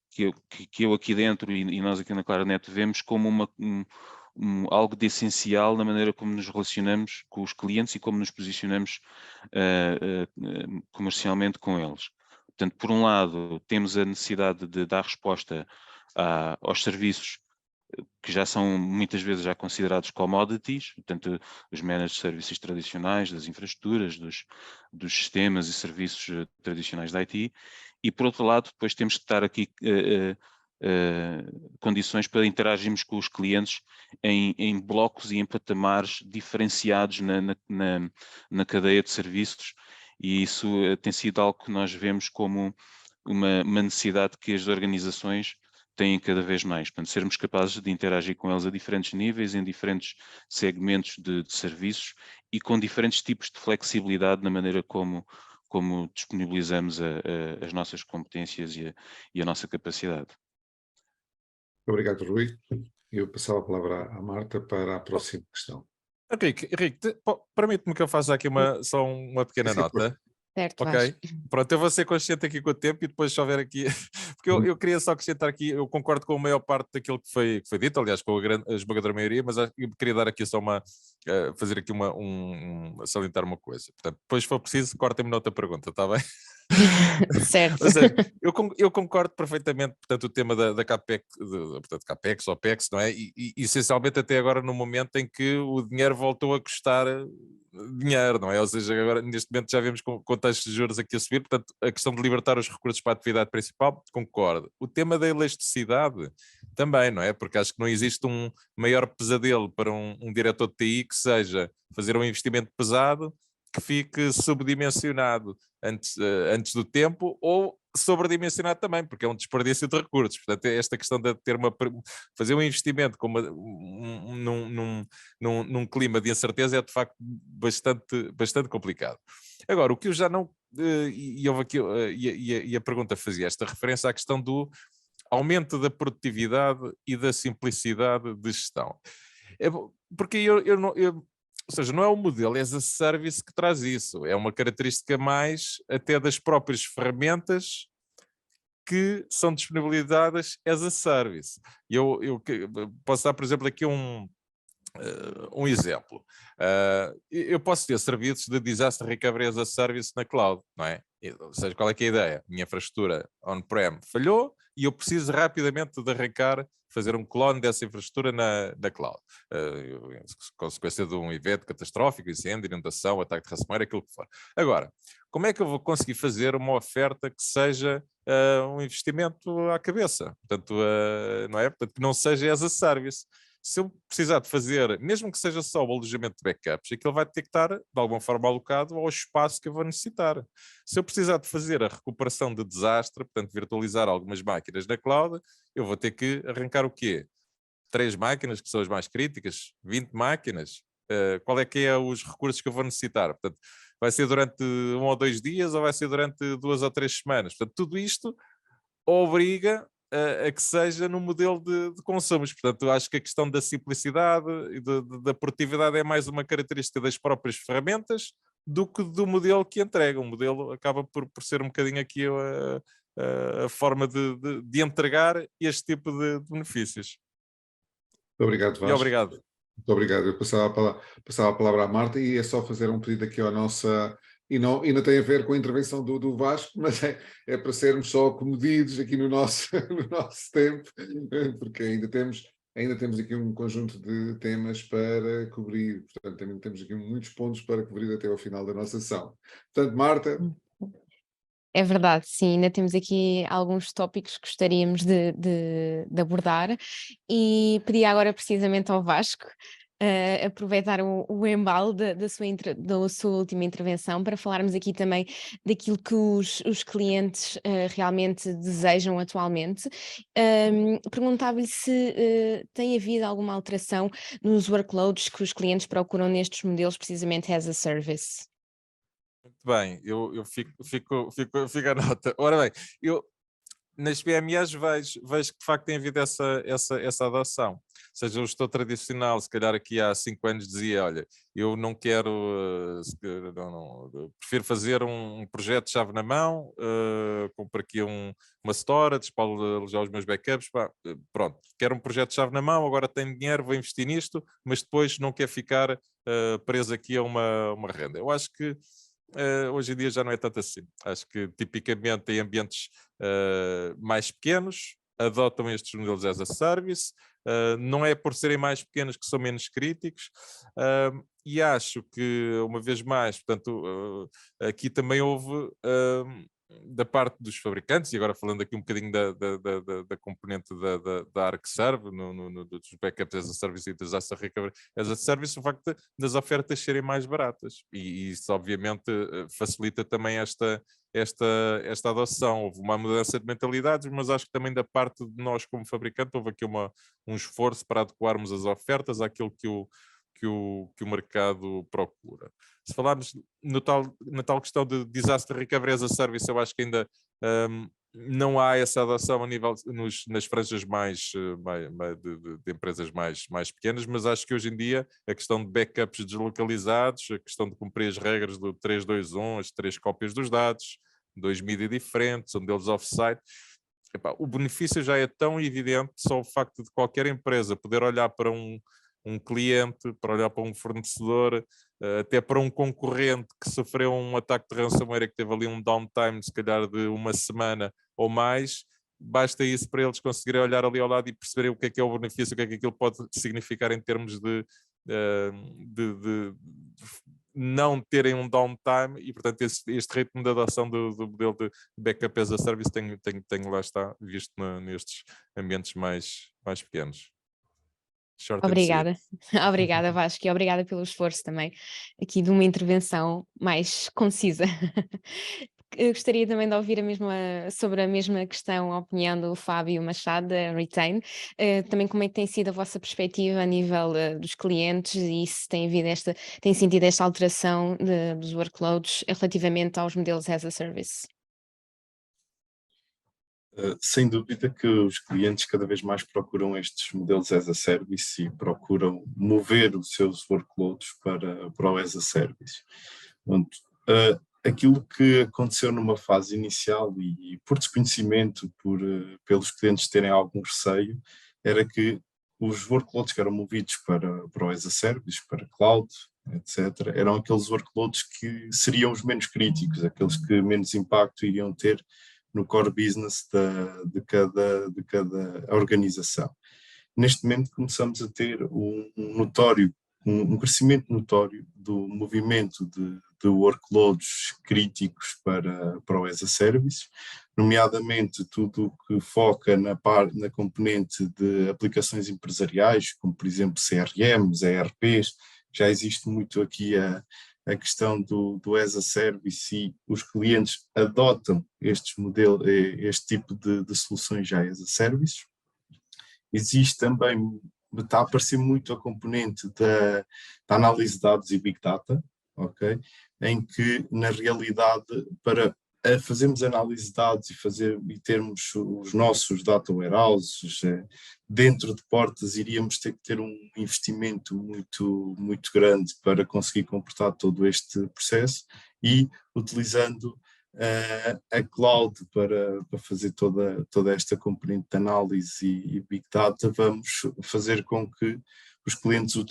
que eu aqui dentro e nós aqui na Claranet vemos como algo de essencial na maneira como nos relacionamos com os clientes e como nos posicionamos comercialmente com eles. Portanto, por um lado, temos a necessidade de dar resposta aos serviços que já são muitas vezes já considerados commodities, portanto, os managed services tradicionais, das infraestruturas, dos sistemas e serviços tradicionais da IT, e por outro lado, depois temos que estar aqui condições para interagirmos com os clientes em blocos e em patamares diferenciados na cadeia de serviços, e isso tem sido algo que nós vemos como uma necessidade que as organizações têm cada vez mais. Portanto, sermos capazes de interagir com eles a diferentes níveis, em diferentes segmentos de serviços e com diferentes tipos de flexibilidade na maneira como disponibilizamos as nossas competências e a nossa capacidade. Obrigado, Rui. Eu passava a palavra à Marta para a próxima questão. Henrique, permite-me que eu faça aqui só uma pequena nota. Certo, Ok, Vasco. pronto, eu vou ser consciente aqui com o tempo e depois se houver aqui, porque eu queria só acrescentar aqui, eu concordo com a maior parte daquilo que foi dito, aliás com a esmagadora maioria, mas eu queria dar aqui só fazer aqui salientar uma coisa. Portanto, depois se for preciso, cortem-me na outra pergunta, está bem? Certo. Ou seja, eu concordo perfeitamente, portanto, o tema da CAPEX, portanto, CAPEX, OPEX, não é? E essencialmente até agora no momento em que o dinheiro voltou a custar dinheiro, não é? Ou seja, agora neste momento já vemos com taxas de juros aqui a subir, portanto, a questão de libertar os recursos para a atividade principal, concordo. O tema da elasticidade também, não é? Porque acho que não existe um maior pesadelo para um diretor de TI que seja fazer um investimento pesado que fique subdimensionado antes do tempo ou sobredimensionado também, porque é um desperdício de recursos. Portanto, esta questão de fazer um investimento num clima de incerteza é de facto bastante complicado. Agora, o que eu já não... E houve aqui, e a pergunta fazia esta referência à questão do aumento da produtividade e da simplicidade de gestão. Porque ou seja, não é o modelo as a service que traz isso, é uma característica mais até das próprias ferramentas que são disponibilizadas as a service. Eu posso dar, por exemplo, aqui um exemplo. Eu posso ter serviços de Disaster Recovery as a Service na cloud, não é? Ou seja, qual é que é a ideia? Minha infraestrutura on-prem falhou e eu preciso rapidamente de arrancar, fazer um clone dessa infraestrutura na cloud. Consequência de um evento catastrófico, incêndio, inundação, ataque de ransomware, aquilo que for. Agora, como é que eu vou conseguir fazer uma oferta que seja um investimento à cabeça? Portanto, não é? Portanto, que não seja as a service. Se eu precisar de fazer, mesmo que seja só o alojamento de backups, aquilo vai ter que estar, de alguma forma, alocado ao espaço que eu vou necessitar. Se eu precisar de fazer a recuperação de desastre, portanto, virtualizar algumas máquinas na cloud, eu vou ter que arrancar o quê? 3 máquinas, que são as mais críticas? 20 máquinas? Qual é que é os recursos que eu vou necessitar? Portanto, vai ser durante 1 ou 2 dias ou vai ser durante 2 ou 3 semanas? Portanto, tudo isto obriga a que seja no modelo de consumos. Portanto, acho que a questão da simplicidade e da produtividade é mais uma característica das próprias ferramentas do que do modelo que entrega. O modelo acaba por ser um bocadinho aqui a forma de entregar este tipo de benefícios. Muito obrigado, Vasco. E obrigado. Muito obrigado. Eu passava a palavra à Marta e é só fazer um pedido aqui à nossa... E não tem a ver com a intervenção do Vasco, mas é para sermos só comedidos aqui no nosso tempo, porque ainda temos aqui um conjunto de temas para cobrir, portanto também temos aqui muitos pontos para cobrir até ao final da nossa sessão. Portanto, Marta... É verdade, sim, ainda temos aqui alguns tópicos que gostaríamos de abordar e pedi agora precisamente ao Vasco aproveitar o embalo da sua última intervenção para falarmos aqui também daquilo que os clientes realmente desejam atualmente. Perguntava-lhe se tem havido alguma alteração nos workloads que os clientes procuram nestes modelos precisamente as a service. Muito bem, eu fico a nota. Ora bem, eu nas PMEs vejo que de facto tem havido essa adoção. Ou seja, o gestor tradicional, se calhar aqui há 5 anos dizia, olha, eu não quero, prefiro fazer um projeto de chave na mão, compro aqui uma storage para alojar os meus backups, pronto, quero um projeto de chave na mão, agora tenho dinheiro, vou investir nisto, mas depois não quero ficar preso aqui a uma renda. Eu acho que hoje em dia já não é tanto assim. Acho que tipicamente em ambientes mais pequenos adotam estes modelos as a service, não é por serem mais pequenos que são menos críticos, e acho que uma vez mais, portanto, aqui também houve da parte dos fabricantes, e agora falando aqui um bocadinho da componente da ArcServe, dos backups as a service e disaster recovery as a service, o facto das ofertas serem mais baratas, e isso obviamente facilita também esta adoção. Houve uma mudança de mentalidades, mas acho que também da parte de nós como fabricante houve aqui um esforço para adequarmos as ofertas àquilo que o mercado procura. Se falarmos na tal questão de disaster recovery as a service, eu acho que ainda não há essa adoção a nível nas franjas de empresas mais pequenas, mas acho que hoje em dia a questão de backups deslocalizados, a questão de cumprir as regras do 3-2-1, as 3 cópias dos dados, 2 mídias diferentes, um deles offsite, o benefício já é tão evidente, só o facto de qualquer empresa poder olhar para um cliente, para olhar para um fornecedor, até para um concorrente que sofreu um ataque de ransomware e que teve ali um downtime, se calhar de uma semana ou mais, basta isso para eles conseguirem olhar ali ao lado e perceberem o que é o benefício, o que é que aquilo pode significar em termos de não terem um downtime e, portanto, este ritmo de adoção do modelo de backup as a service tenho lá está, visto nestes ambientes mais pequenos. Obrigada, obrigada Vasco, e obrigada pelo esforço também aqui de uma intervenção mais concisa. Eu gostaria também de ouvir sobre a mesma questão, a opinião do Fábio Machado, da Retain, também como é que tem sido a vossa perspectiva a nível dos clientes e se tem sentido esta alteração dos workloads relativamente aos modelos as a service. Sem dúvida que os clientes cada vez mais procuram estes modelos as a service e procuram mover os seus workloads para o as a service. Portanto, aquilo que aconteceu numa fase inicial e por desconhecimento, pelos clientes terem algum receio, era que os workloads que eram movidos para o as a service, para cloud, etc., eram aqueles workloads que seriam os menos críticos, aqueles que menos impacto iriam ter no core business de cada organização. Neste momento começamos a ter um crescimento notório do movimento de workloads críticos para o as a service, nomeadamente tudo o que foca na componente de aplicações empresariais, como por exemplo CRMs, ERPs. Já existe muito aqui a questão do as a service e os clientes adotam este tipo de soluções já as a service. Existe também, está a aparecer muito a componente da análise de dados e Big Data, ok? Em que, na realidade, para fazermos análise de dados e termos os nossos data warehouses dentro de portas, iríamos ter que ter um investimento muito, muito grande para conseguir comportar todo este processo e utilizando a cloud para fazer toda esta componente de análise e Big Data, vamos fazer com que os clientes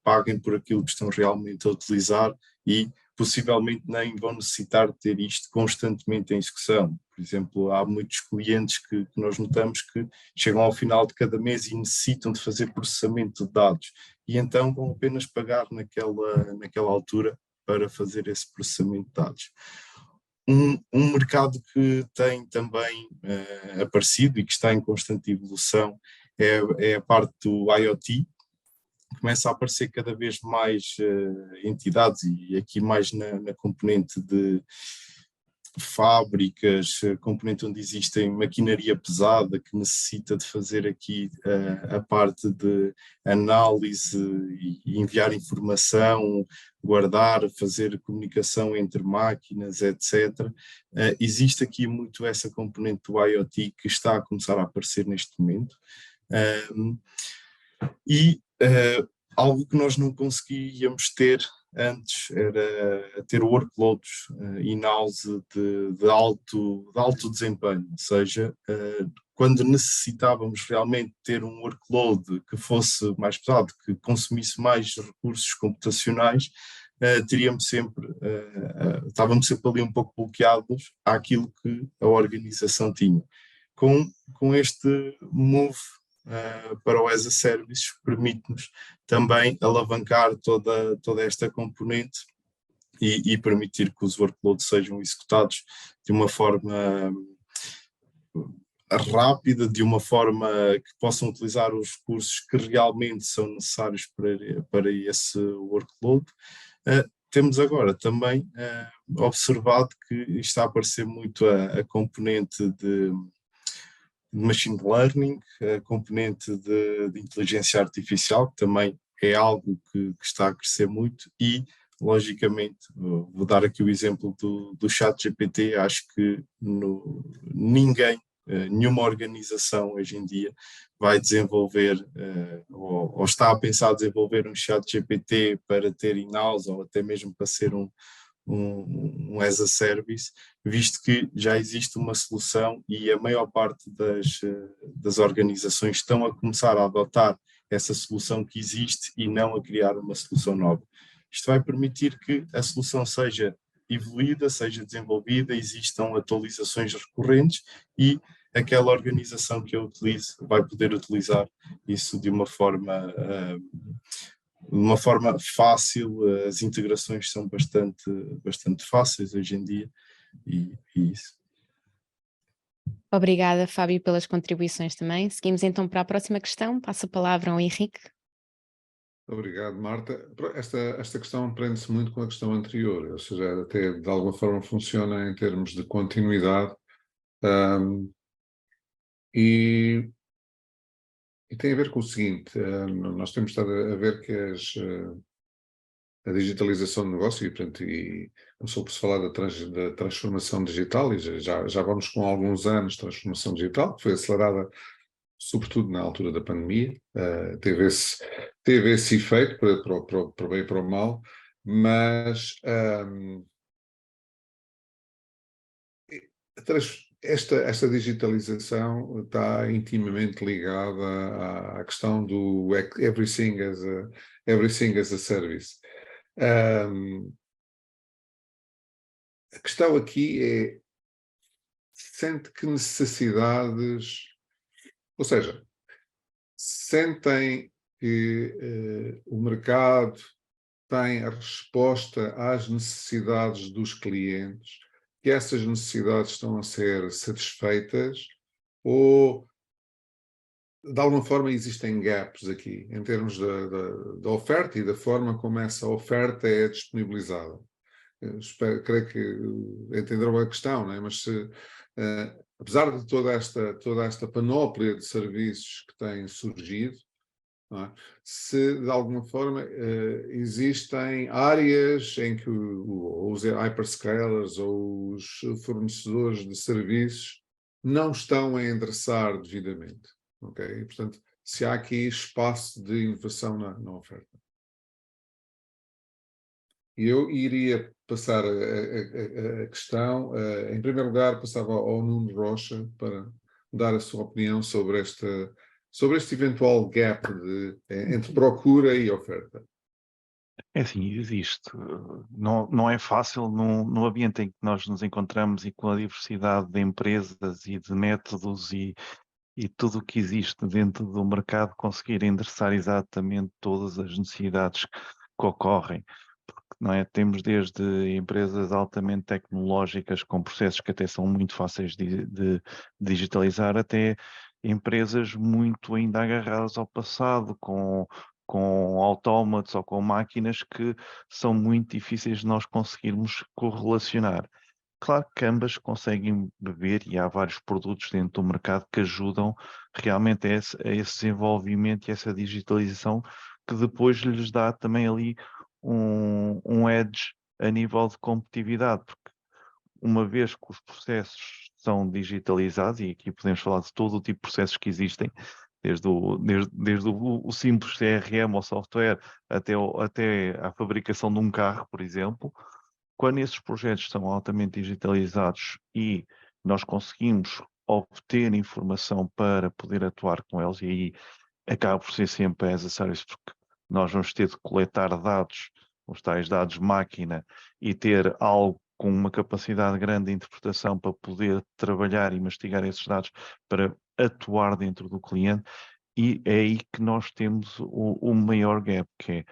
paguem por aquilo que estão realmente a utilizar e possivelmente nem vão necessitar de ter isto constantemente em execução. Por exemplo, há muitos clientes que nós notamos que chegam ao final de cada mês e necessitam de fazer processamento de dados e então vão apenas pagar naquela altura para fazer esse processamento de dados. Um mercado que tem também aparecido e que está em constante evolução é a parte do IoT. Começa a aparecer cada vez mais entidades e aqui mais na componente de fábricas, componente onde existem maquinaria pesada que necessita de fazer aqui a parte de análise e enviar informação, guardar, fazer comunicação entre máquinas, etc. Existe aqui muito essa componente do IoT que está a começar a aparecer neste momento. Algo que nós não conseguíamos ter antes era ter workloads in-house de alto desempenho, ou seja, quando necessitávamos realmente ter um workload que fosse mais pesado, que consumisse mais recursos computacionais, estávamos sempre ali um pouco bloqueados àquilo que a organização tinha. Com este move para o as a service, permite-nos também alavancar toda esta componente e permitir que os workloads sejam executados de uma forma rápida, de uma forma que possam utilizar os recursos que realmente são necessários para esse workload. Temos agora também observado que está a aparecer muito a componente de machine learning, a componente de inteligência artificial, que também é algo que está a crescer muito, e logicamente, vou dar aqui o exemplo do ChatGPT. Acho que ninguém, nenhuma organização hoje em dia vai desenvolver ou está a pensar desenvolver um ChatGPT para ter in-house ou até mesmo para ser um as a service, visto que já existe uma solução e a maior parte das organizações estão a começar a adotar essa solução que existe e não a criar uma solução nova. Isto vai permitir que a solução seja evoluída, seja desenvolvida, existam atualizações recorrentes e aquela organização que eu utilize vai poder utilizar isso de uma forma fácil. As integrações são bastante fáceis hoje em dia e isso. Obrigada, Fábio, pelas contribuições também. Seguimos então para a próxima questão. Passo a palavra ao Henrique. Obrigado, Marta. Esta questão prende-se muito com a questão anterior, ou seja, até de alguma forma funciona em termos de continuidade, e tem a ver com o seguinte: nós temos estado a ver que a digitalização do negócio, e começou por se falar da transformação digital, e já vamos com alguns anos de transformação digital, que foi acelerada sobretudo na altura da pandemia. Teve esse efeito para o bem e para o mal, mas esta digitalização está intimamente ligada à questão do everything as a service. A questão aqui é: sente que necessidades, ou seja, sentem que o mercado tem a resposta às necessidades dos clientes, que essas necessidades estão a ser satisfeitas, ou de alguma forma existem gaps aqui, em termos da oferta e da forma como essa oferta é disponibilizada? Creio que entenderam a questão, não é? Mas apesar de toda esta panóplia de serviços que tem surgido, não é? Se de alguma forma existem áreas em que os hyperscalers ou os fornecedores de serviços não estão a endereçar devidamente, ok? E, portanto, se há aqui espaço de inovação na oferta. E eu iria passar a questão, em primeiro lugar, passava ao Nuno Rocha para dar a sua opinião sobre este eventual gap entre procura e oferta. É assim, existe. Não é fácil no ambiente em que nós nos encontramos e com a diversidade de empresas e de métodos e tudo o que existe dentro do mercado, conseguir endereçar exatamente todas as necessidades que ocorrem. Não é? Temos desde empresas altamente tecnológicas com processos que até são muito fáceis de digitalizar, até empresas muito ainda agarradas ao passado, com autómatos ou com máquinas que são muito difíceis de nós conseguirmos correlacionar. Claro que ambas conseguem beber e há vários produtos dentro do mercado que ajudam realmente a esse desenvolvimento e essa digitalização, que depois lhes dá também ali um edge a nível de competitividade, porque uma vez que os processos são digitalizados, e aqui podemos falar de todo o tipo de processos que existem, desde o simples CRM ou software até a fabricação de um carro, por exemplo, quando esses projetos são altamente digitalizados e nós conseguimos obter informação para poder atuar com eles, e aí acaba por ser sempre as a service, porque nós vamos ter de coletar dados, os tais dados máquina, e ter algo com uma capacidade grande de interpretação para poder trabalhar e mastigar esses dados para atuar dentro do cliente, e é aí que nós temos o maior gap, que é: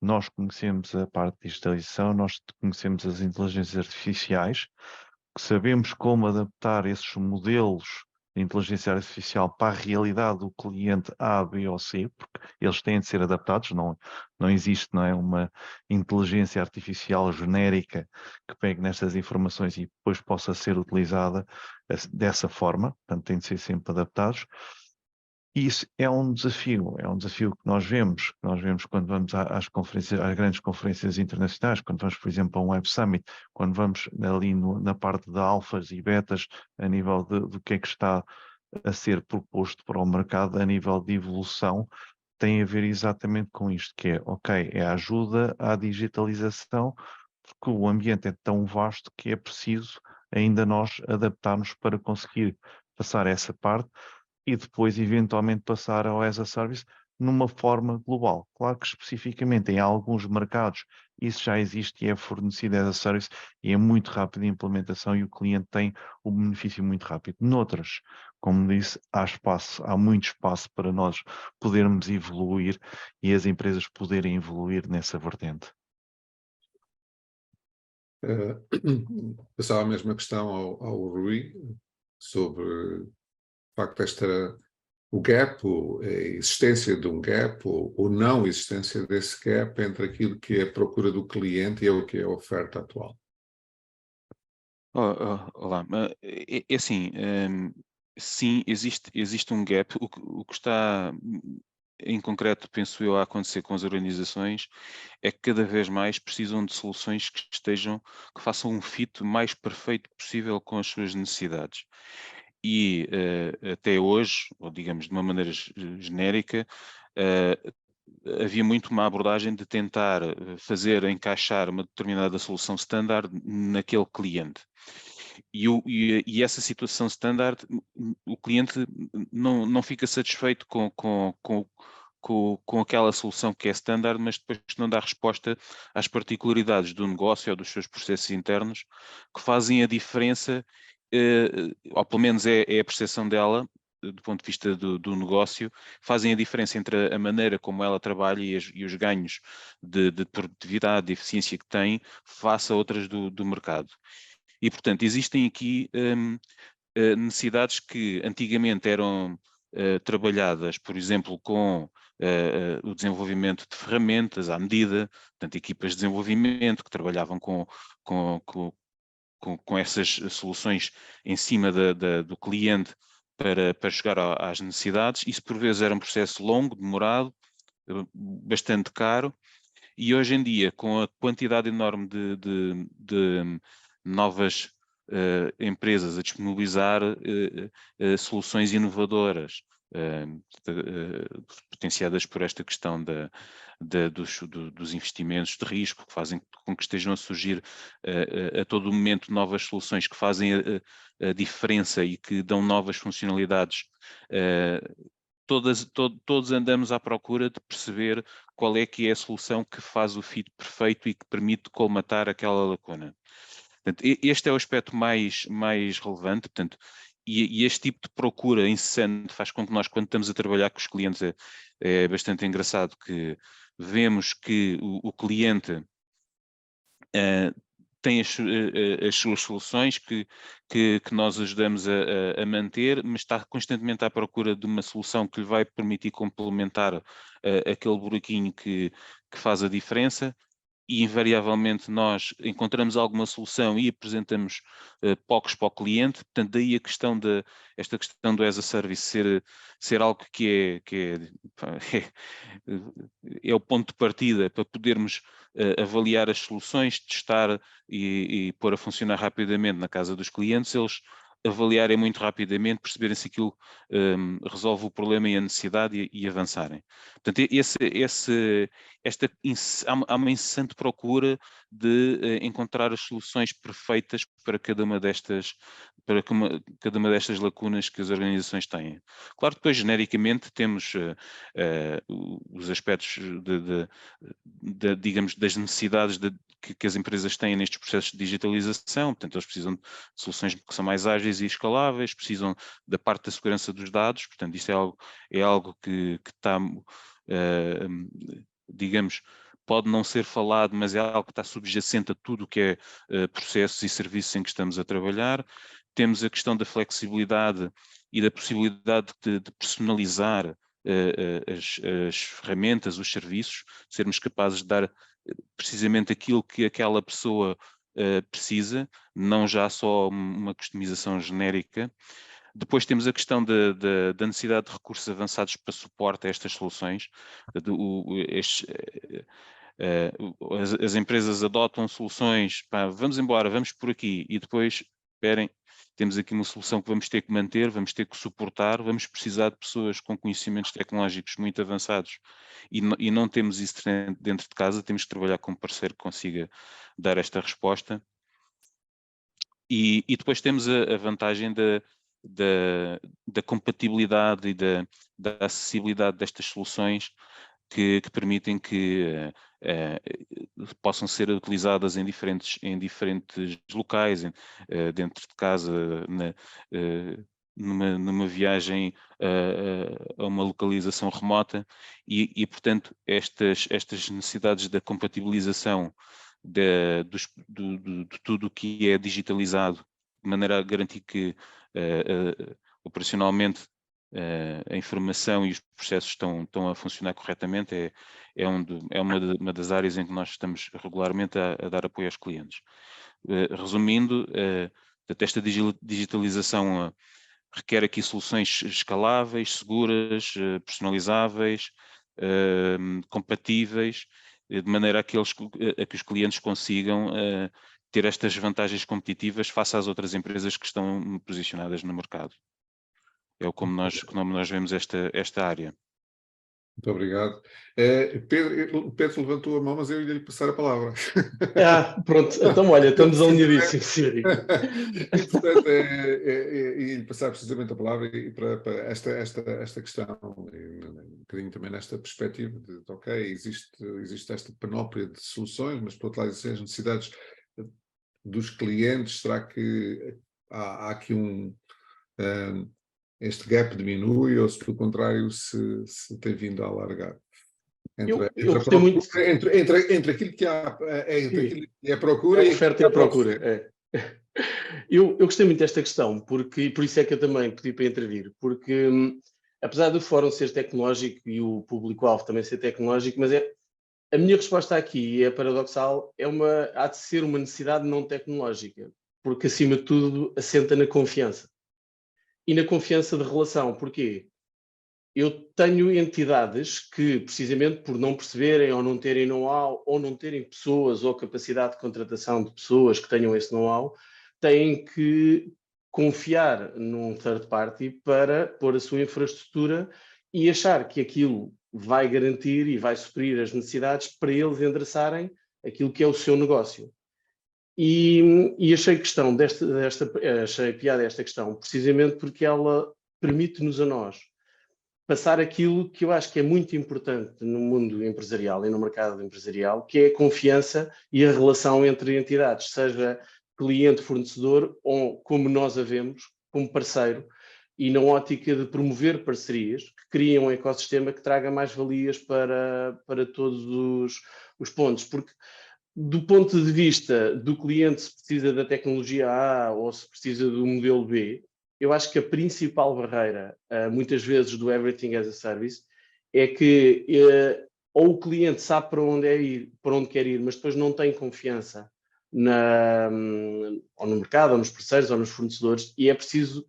nós conhecemos a parte de digitalização, nós conhecemos as inteligências artificiais, sabemos como adaptar esses modelos de inteligência artificial para a realidade do cliente A, B ou C, porque eles têm de ser adaptados, não existe, não é, uma inteligência artificial genérica que pegue nestas informações e depois possa ser utilizada dessa forma, portanto têm de ser sempre adaptados. E isso é um desafio que nós vemos quando vamos às conferências, às grandes conferências internacionais, quando vamos, por exemplo, a um Web Summit, quando vamos ali na parte de alfas e betas, a nível do que é que está a ser proposto para o mercado, a nível de evolução, tem a ver exatamente com isto, que é, ok, é a ajuda à digitalização, porque o ambiente é tão vasto que é preciso ainda nós adaptarmos para conseguir passar essa parte e depois eventualmente passar ao as a service numa forma global. Claro que especificamente em alguns mercados isso já existe e é fornecido as a service e é muito rápido a implementação e o cliente tem o benefício muito rápido. Noutras, como disse, há muito espaço para nós podermos evoluir e as empresas poderem evoluir nessa vertente. Passava a mesma questão ao Rui sobre, de facto, o gap, a existência de um gap ou não existência desse gap entre aquilo que é a procura do cliente e o que é a oferta atual. Olá, é assim, sim, existe um gap. O que está em concreto, penso eu, a acontecer com as organizações é que cada vez mais precisam de soluções que façam um fit mais perfeito possível com as suas necessidades. E até hoje, ou digamos de uma maneira genérica, havia muito uma abordagem de tentar encaixar uma determinada solução standard naquele cliente. E essa situação standard, o cliente não fica satisfeito com aquela solução que é standard, mas depois não dá resposta às particularidades do negócio ou dos seus processos internos que fazem a diferença, ou pelo menos é a percepção dela, do ponto de vista do negócio, fazem a diferença entre a maneira como ela trabalha e os ganhos de produtividade, de eficiência que tem, face a outras do mercado. E, portanto, existem aqui necessidades que antigamente eram trabalhadas, por exemplo, com o desenvolvimento de ferramentas à medida, portanto, equipas de desenvolvimento que trabalhavam com essas soluções em cima do cliente para chegar às necessidades. Isso, por vezes, era um processo longo, demorado, bastante caro, e hoje em dia, com a quantidade enorme de novas empresas a disponibilizar soluções inovadoras, potenciadas por esta questão dos investimentos de risco, que fazem com que estejam a surgir a todo momento novas soluções que fazem a diferença e que dão novas funcionalidades. Todos andamos à procura de perceber qual é que é a solução que faz o fit perfeito e que permite colmatar aquela lacuna. Portanto, este é o aspecto mais relevante, portanto, e este tipo de procura incessante faz com que nós, quando estamos a trabalhar com os clientes, é bastante engraçado que vemos que o cliente tem as suas soluções que nós ajudamos a manter, mas está constantemente à procura de uma solução que lhe vai permitir complementar aquele buraquinho que faz a diferença. E invariavelmente nós encontramos alguma solução e apresentamos POCs para o cliente, portanto daí esta questão do as a service ser algo que é o ponto de partida para podermos avaliar as soluções, testar e pôr a funcionar rapidamente na casa dos clientes, eles avaliarem muito rapidamente, perceberem se aquilo resolve o problema e a necessidade e avançarem. Portanto, há uma incessante procura de encontrar as soluções perfeitas para cada uma destas lacunas que as organizações têm. Claro que depois, genericamente, temos os aspectos digamos, das necessidades que as empresas têm nestes processos de digitalização, portanto, eles precisam de soluções que são mais ágeis e escaláveis, precisam da parte da segurança dos dados, portanto, isto é algo que está, digamos, pode não ser falado, mas é algo que está subjacente a tudo o que é processos e serviços em que estamos a trabalhar. Temos a questão da flexibilidade e da possibilidade de personalizar as ferramentas, os serviços, sermos capazes de dar precisamente aquilo que aquela pessoa precisa, não já só uma customização genérica. Depois temos a questão da necessidade de recursos avançados para suporte a estas soluções. As empresas adotam soluções, pá, vamos embora, vamos por aqui, e depois, esperem, temos aqui uma solução que vamos ter que manter, vamos ter que suportar, vamos precisar de pessoas com conhecimentos tecnológicos muito avançados e não temos isso dentro de casa, temos que trabalhar com um parceiro que consiga dar esta resposta. E depois temos a vantagem da compatibilidade e da acessibilidade destas soluções que permitem que possam ser utilizadas em diferentes locais, dentro de casa, numa viagem a uma localização remota e portanto, estas necessidades da compatibilização de tudo o que é digitalizado, de maneira a garantir que operacionalmente a informação e os processos estão a funcionar corretamente, é uma das áreas em que nós estamos regularmente a dar apoio aos clientes. Resumindo, esta digitalização requer aqui soluções escaláveis, seguras, personalizáveis, compatíveis, de maneira a que os clientes consigam ter estas vantagens competitivas face às outras empresas que estão posicionadas no mercado. É como nós vemos esta área. Muito obrigado. Pedro levantou a mão, mas eu ia lhe passar a palavra. Pronto. Então, olha, estamos alinhadíssimos, Siri. E, portanto, ia-lhe passar precisamente a palavra e para esta questão, um bocadinho também nesta perspectiva de, ok, existe esta panóplia de soluções, mas, por outro lado, existem as necessidades dos clientes. Será que há aqui este gap diminui ou, se pelo contrário, se tem vindo a alargar? Entre aquilo que há, entre aquilo que é a procura e a oferta e a procura. Eu gostei muito desta questão, porque por isso é que eu também pedi para intervir, porque apesar do fórum ser tecnológico e o público-alvo também ser tecnológico, mas a minha resposta aqui é paradoxal, há de ser uma necessidade não tecnológica, porque acima de tudo assenta na confiança. E na confiança de relação. Porquê? Eu tenho entidades que, precisamente por não perceberem ou não terem know-how, ou não terem pessoas ou capacidade de contratação de pessoas que tenham esse know-how, têm que confiar num third party para pôr a sua infraestrutura e achar que aquilo vai garantir e vai suprir as necessidades para eles endereçarem aquilo que é o seu negócio. E achei piada esta questão, precisamente porque ela permite-nos a nós passar aquilo que eu acho que é muito importante no mundo empresarial e no mercado empresarial, que é a confiança e a relação entre entidades, seja cliente-fornecedor ou, como nós a vemos, como parceiro, e na ótica de promover parcerias que criem um ecossistema que traga mais valias para todos os pontos. Porque do ponto de vista do cliente, se precisa da tecnologia A ou se precisa do modelo B, eu acho que a principal barreira, muitas vezes, do Everything as a Service, é que ou o cliente sabe para onde quer ir, mas depois não tem confiança ou no mercado, ou nos parceiros, ou nos fornecedores, e é preciso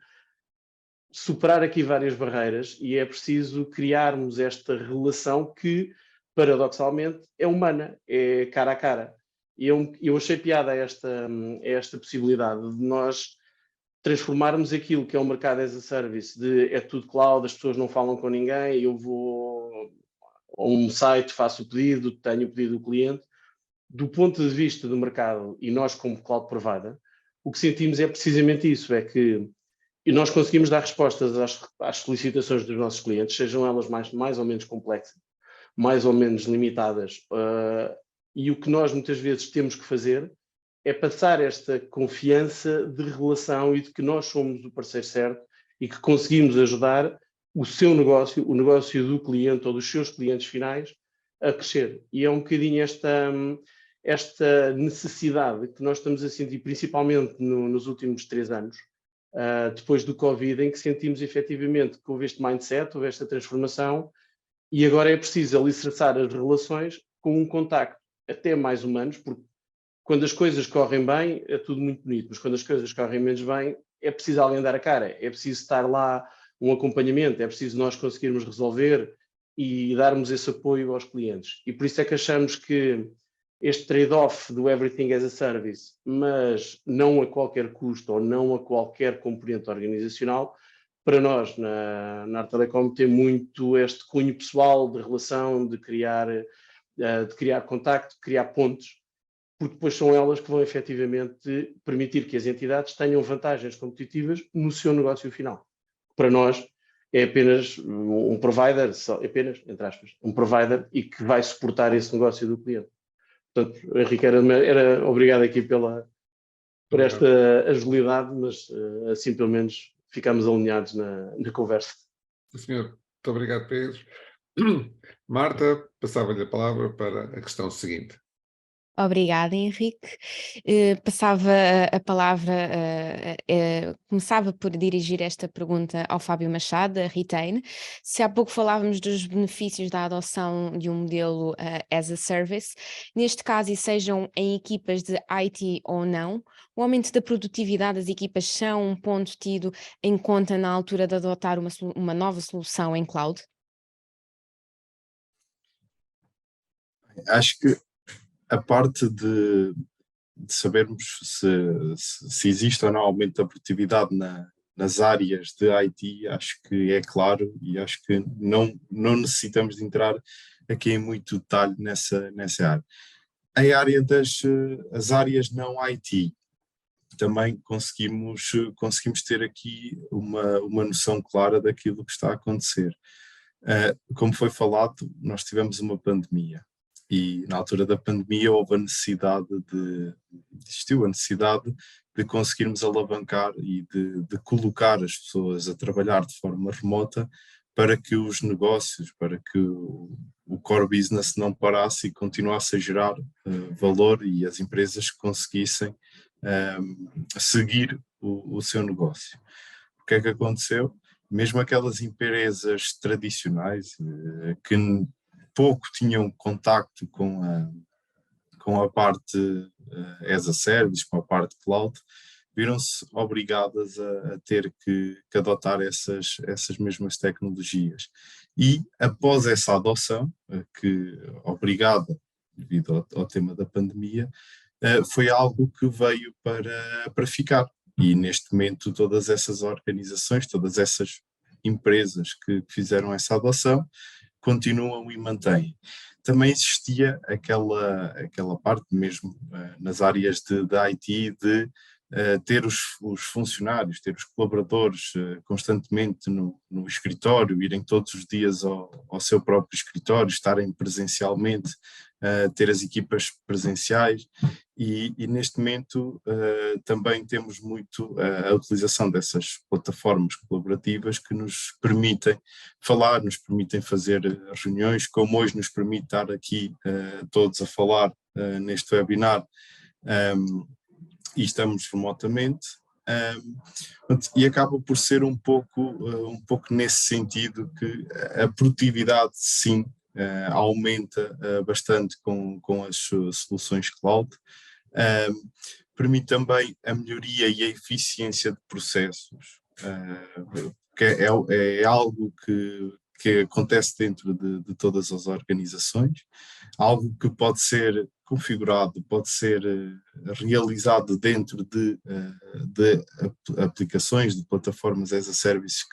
superar aqui várias barreiras e é preciso criarmos esta relação que, paradoxalmente, é humana, é cara a cara. E eu achei piada esta possibilidade de nós transformarmos aquilo que é o mercado as a service, é tudo cloud, as pessoas não falam com ninguém, eu vou a um site, faço o pedido, tenho o pedido do cliente. Do ponto de vista do mercado e nós como cloud provider, o que sentimos é precisamente isso, é que nós conseguimos dar respostas às solicitações dos nossos clientes, sejam elas mais ou menos complexas, mais ou menos limitadas, e o que nós muitas vezes temos que fazer é passar esta confiança de relação e de que nós somos o parceiro certo e que conseguimos ajudar o seu negócio, o negócio do cliente ou dos seus clientes finais a crescer. E é um bocadinho esta necessidade que nós estamos a sentir, principalmente nos últimos 3 anos, depois do Covid, em que sentimos efetivamente que houve este mindset, houve esta transformação, e agora é preciso alicerçar as relações com um contacto até mais humanos, porque quando as coisas correm bem é tudo muito bonito, mas quando as coisas correm menos bem é preciso alguém dar a cara, é preciso estar lá um acompanhamento, é preciso nós conseguirmos resolver e darmos esse apoio aos clientes. E por isso é que achamos que este trade-off do Everything as a Service, mas não a qualquer custo ou não a qualquer componente organizacional, para nós na Arte Telecom tem muito este cunho pessoal de relação, de criar contacto, de criar pontos, porque depois são elas que vão efetivamente permitir que as entidades tenham vantagens competitivas no seu negócio final. Para nós é apenas um provider, apenas, entre aspas, um provider e que vai suportar esse negócio do cliente. Portanto, Henrique, era obrigado aqui por esta agilidade, mas assim pelo menos ficamos alinhados na conversa. Senhor, muito obrigado, Pedro. Marta, passava-lhe a palavra para a questão seguinte. Obrigada, Henrique. Passava a palavra, começava por dirigir esta pergunta ao Fábio Machado, da Retain. Se há pouco falávamos dos benefícios da adoção de um modelo as a service, neste caso, e sejam em equipas de IT ou não, o aumento da produtividade das equipas são um ponto tido em conta na altura de adotar uma nova solução em cloud? Acho que a parte de sabermos se existe ou não aumento da produtividade nas áreas de IT, acho que é claro e acho que não necessitamos de entrar aqui em muito detalhe nessa área. A área as áreas não IT, também conseguimos ter aqui uma noção clara daquilo que está a acontecer. Como foi falado, nós tivemos uma pandemia. E na altura da pandemia existiu a necessidade de conseguirmos alavancar e de colocar as pessoas a trabalhar de forma remota para que os negócios, para que o core business não parasse e continuasse a gerar valor e as empresas conseguissem seguir o seu negócio. O que é que aconteceu? Mesmo aquelas empresas tradicionais que pouco tinham contacto com a parte as a service, com a parte cloud, viram-se obrigadas a ter que adotar essas mesmas tecnologias. E após essa adoção, que obrigada devido ao tema da pandemia, foi algo que veio para ficar. E neste momento todas essas organizações, todas essas empresas que fizeram essa adoção, continuam e mantêm. Também existia aquela parte mesmo nas áreas de IT de ter os funcionários, ter os colaboradores constantemente no escritório, irem todos os dias ao seu próprio escritório, estarem presencialmente, ter as equipas presenciais e neste momento também temos muito a utilização dessas plataformas colaborativas que nos permitem falar, nos permitem fazer reuniões, como hoje nos permite estar aqui todos a falar neste webinar e estamos remotamente. E acaba por ser um pouco nesse sentido que a produtividade sim aumenta bastante com as soluções cloud. Permite também a melhoria e a eficiência de processos, que é algo que acontece dentro de todas as organizações, algo que pode ser configurado, pode ser realizado dentro de aplicações, de plataformas as a service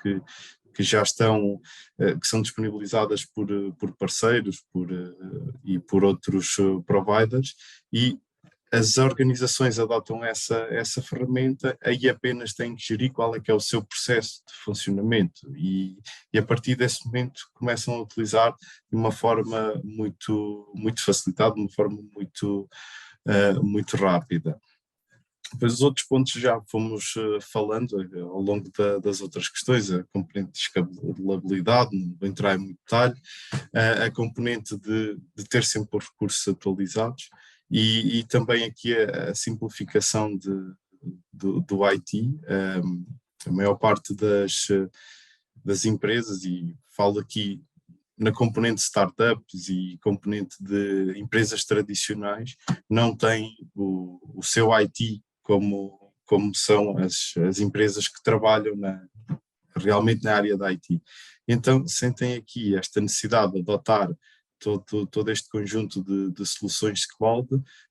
que já estão, que são disponibilizadas por parceiros e por outros providers, e as organizações adotam essa ferramenta, aí apenas têm que gerir qual é que é o seu processo de funcionamento e a partir desse momento começam a utilizar de uma forma muito, muito facilitada, de uma forma muito rápida. Depois os outros pontos já fomos falando ao longo das outras questões, a componente de escalabilidade, não vou entrar em muito detalhe, a componente de ter sempre os recursos atualizados e também aqui a simplificação do IT. A maior parte das empresas, e falo aqui na componente de startups e componente de empresas tradicionais, não tem o seu IT como como são as empresas que trabalham realmente na área da IT. Então, sentem aqui esta necessidade de adotar todo este conjunto de soluções de cloud,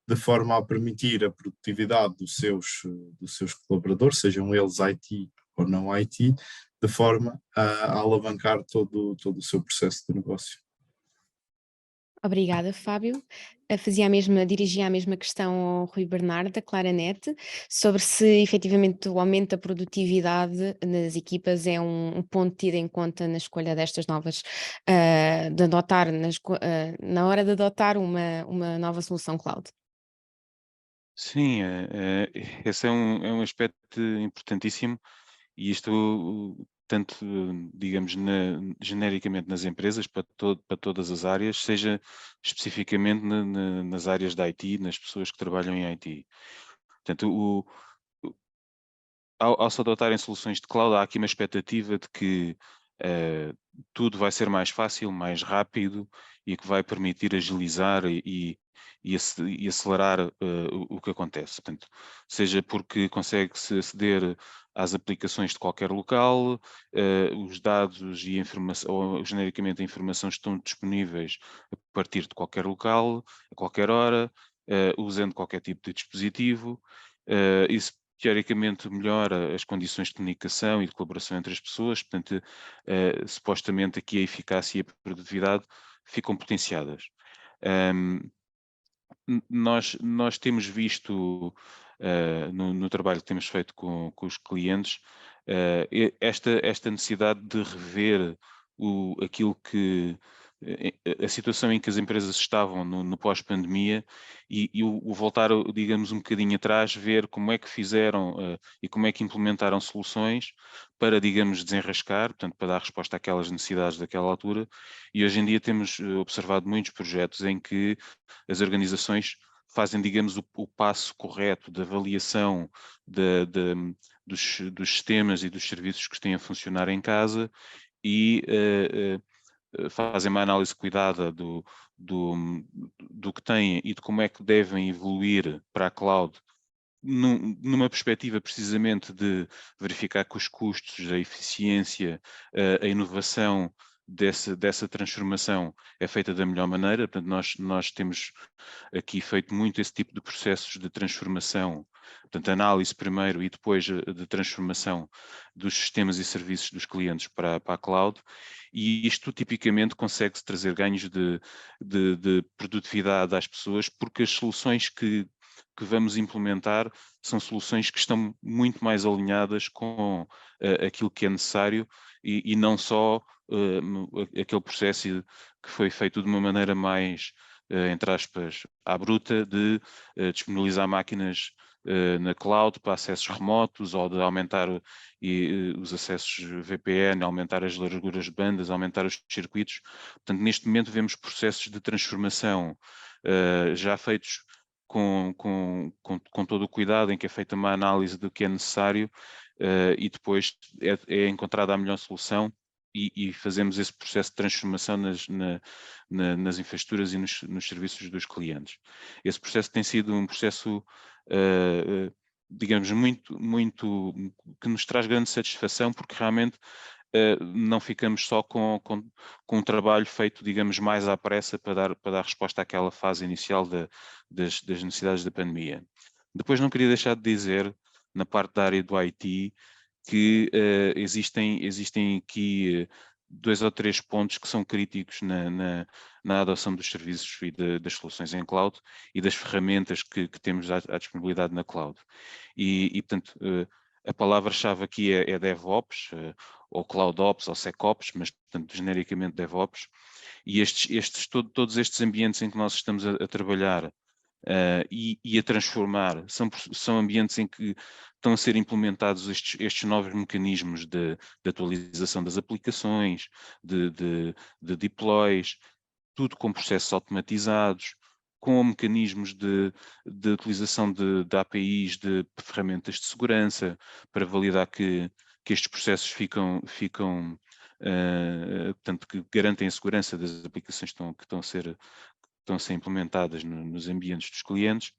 de forma a permitir a produtividade dos seus colaboradores, sejam eles IT ou não IT, de forma a alavancar todo o seu processo de negócio. Obrigada, Fábio. Dirigia a mesma questão ao Rui Bernardo, da Claranet, sobre se efetivamente o aumento da produtividade nas equipas é um ponto tido em conta na escolha destas novas, de adotar, na hora de adotar uma nova solução cloud. Sim, esse é um aspecto importantíssimo e isto, tanto, digamos, genericamente nas empresas, para todas as áreas, seja especificamente nas áreas da IT, nas pessoas que trabalham em IT. Portanto, ao se adotarem soluções de cloud, há aqui uma expectativa de que tudo vai ser mais fácil, mais rápido e que vai permitir agilizar e acelerar o que acontece. Portanto, seja porque consegue-se aceder às aplicações de qualquer local, os dados e a informação, ou genericamente a informação estão disponíveis a partir de qualquer local, a qualquer hora, usando qualquer tipo de dispositivo. Isso teoricamente melhora as condições de comunicação e de colaboração entre as pessoas, portanto, supostamente aqui a eficácia e a produtividade ficam potenciadas. Nós temos visto no trabalho que temos feito com os clientes esta necessidade de rever aquilo que a situação em que as empresas estavam no pós-pandemia e o voltar, digamos, um bocadinho atrás, ver como é que fizeram e como é que implementaram soluções para, digamos, desenrascar, portanto, para dar resposta àquelas necessidades daquela altura. E hoje em dia temos observado muitos projetos em que as organizações fazem, digamos, o passo correto de avaliação dos sistemas e dos serviços que estão a funcionar em casa e fazem uma análise cuidada do que têm e de como é que devem evoluir para a cloud, numa perspectiva precisamente de verificar que os custos, a eficiência, a inovação dessa transformação é feita da melhor maneira. Portanto, nós temos aqui feito muito esse tipo de processos de transformação, portanto, análise primeiro e depois de transformação dos sistemas e serviços dos clientes para a cloud, e isto tipicamente consegue-se trazer ganhos de produtividade às pessoas, porque as soluções que vamos implementar são soluções que estão muito mais alinhadas com aquilo que é necessário e não só aquele processo que foi feito de uma maneira mais, entre aspas, à bruta, de disponibilizar máquinas na cloud para acessos remotos ou de aumentar os acessos VPN, aumentar as larguras de bandas, aumentar os circuitos. Portanto, neste momento vemos processos de transformação já feitos com todo o cuidado, em que é feita uma análise do que é necessário e depois é encontrada a melhor solução e fazemos esse processo de transformação nas infraestruturas e nos serviços dos clientes. Esse processo tem sido um processo, digamos, muito que nos traz grande satisfação, porque realmente não ficamos só com um trabalho feito, digamos, mais à pressa para dar resposta àquela fase inicial das necessidades da pandemia. Depois não queria deixar de dizer, na parte da área do IT, que existem aqui 2 ou 3 pontos que são críticos na adoção dos serviços e das soluções em cloud e das ferramentas que temos à disponibilidade na cloud. E portanto, a palavra-chave aqui é DevOps, ou CloudOps, ou SecOps, mas, portanto, genericamente DevOps. E todos estes ambientes em que nós estamos a trabalhar e a transformar, são ambientes em que estão a ser implementados estes novos mecanismos de atualização das aplicações, de deploys, tudo com processos automatizados, com mecanismos de utilização de APIs, de ferramentas de segurança, para validar que estes processos ficam portanto, que garantem a segurança das aplicações que estão a ser estão a ser implementadas nos ambientes dos clientes.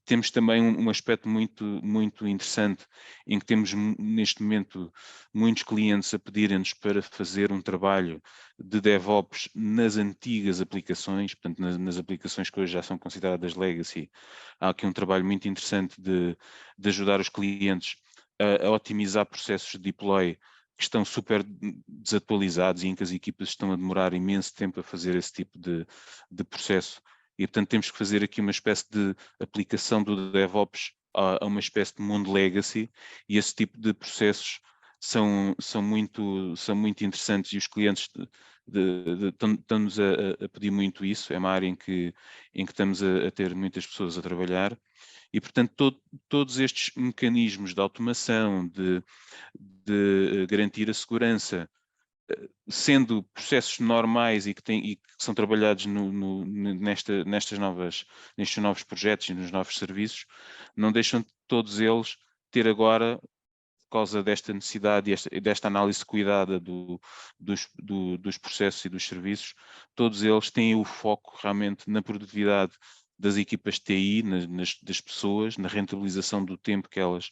Temos também um aspecto muito interessante, em que temos neste momento muitos clientes a pedirem-nos para fazer um trabalho de DevOps nas antigas aplicações, portanto nas aplicações que hoje já são consideradas legacy. Há aqui um trabalho muito interessante de ajudar os clientes a otimizar processos de deploy que estão super desatualizados e em que as equipas estão a demorar imenso tempo a fazer esse tipo de processo. E, portanto, temos que fazer aqui uma espécie de aplicação do DevOps a uma espécie de mundo legacy, e esse tipo de processos são muito interessantes, e os clientes estão-nos a pedir muito isso. É uma área em que estamos a ter muitas pessoas a trabalhar. E, portanto, todos estes mecanismos de automação, de garantir a segurança, sendo processos normais e que são trabalhados nestes novos projetos e nos novos serviços, não deixam todos eles ter agora, por causa desta necessidade e desta análise cuidada dos processos e dos serviços, todos eles têm o foco realmente na produtividade das equipas de TI, das pessoas, na rentabilização do tempo que elas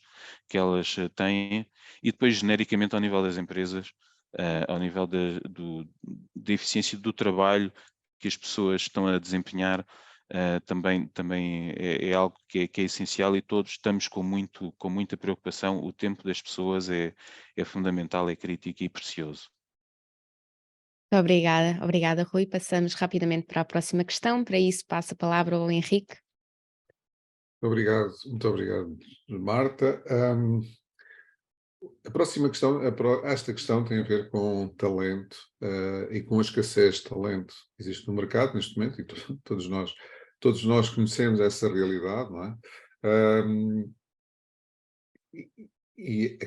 têm, e depois genericamente ao nível das empresas, ao nível da eficiência do trabalho que as pessoas estão a desempenhar, também é algo que é essencial, e todos estamos com muita preocupação. O tempo das pessoas é fundamental, é crítico e precioso. Muito obrigada, Rui. Passamos rapidamente para a próxima questão. Para isso, passo a palavra ao Henrique. Muito obrigado, Marta. A próxima questão, esta questão tem a ver com talento e com a escassez de talento que existe no mercado neste momento, e todos nós conhecemos essa realidade, não é? E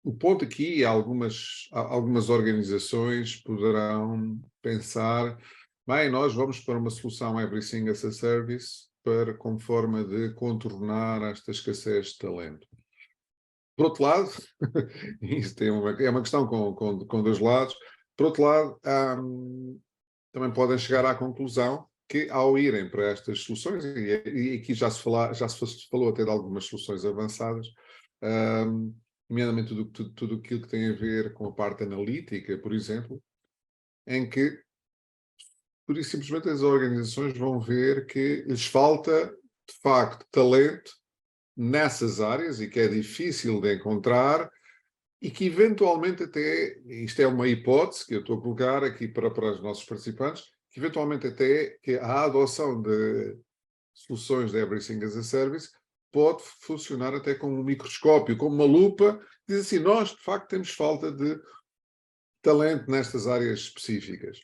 o ponto aqui é algumas organizações poderão pensar, bem, nós vamos para uma solução Everything as a Service como forma de contornar esta escassez de talento. Por outro lado, isso é uma questão com dois lados. Por outro lado, também podem chegar à conclusão que, ao irem para estas soluções, e aqui já se falou até de algumas soluções avançadas, nomeadamente tudo aquilo que tem a ver com a parte analítica, por exemplo, em que, por isso, simplesmente as organizações vão ver que lhes falta, de facto, talento nessas áreas, e que é difícil de encontrar, e que eventualmente até, isto é uma hipótese que eu estou a colocar aqui para os nossos participantes, que eventualmente até que a adoção de soluções de Everything as a Service pode funcionar até como um microscópio, como uma lupa, diz assim, nós de facto temos falta de talento nestas áreas específicas.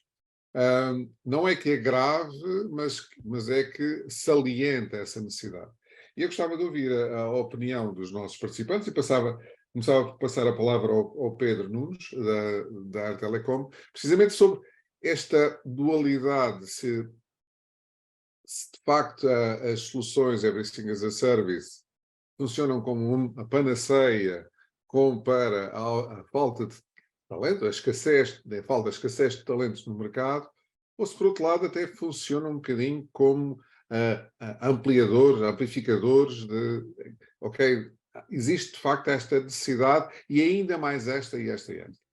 Não é que é grave, mas é que salienta essa necessidade. E eu gostava de ouvir a opinião dos nossos participantes, e começava a passar a palavra ao Pedro Nunes, da Arte Telecom, precisamente sobre esta dualidade, se de facto as soluções Everything as a Service funcionam como uma panaceia para a falta de talento, a falta de escassez de talentos no mercado, ou se por outro lado até funcionam um bocadinho como amplificadores de, ok, existe de facto esta necessidade, e ainda mais esta e esta e esta.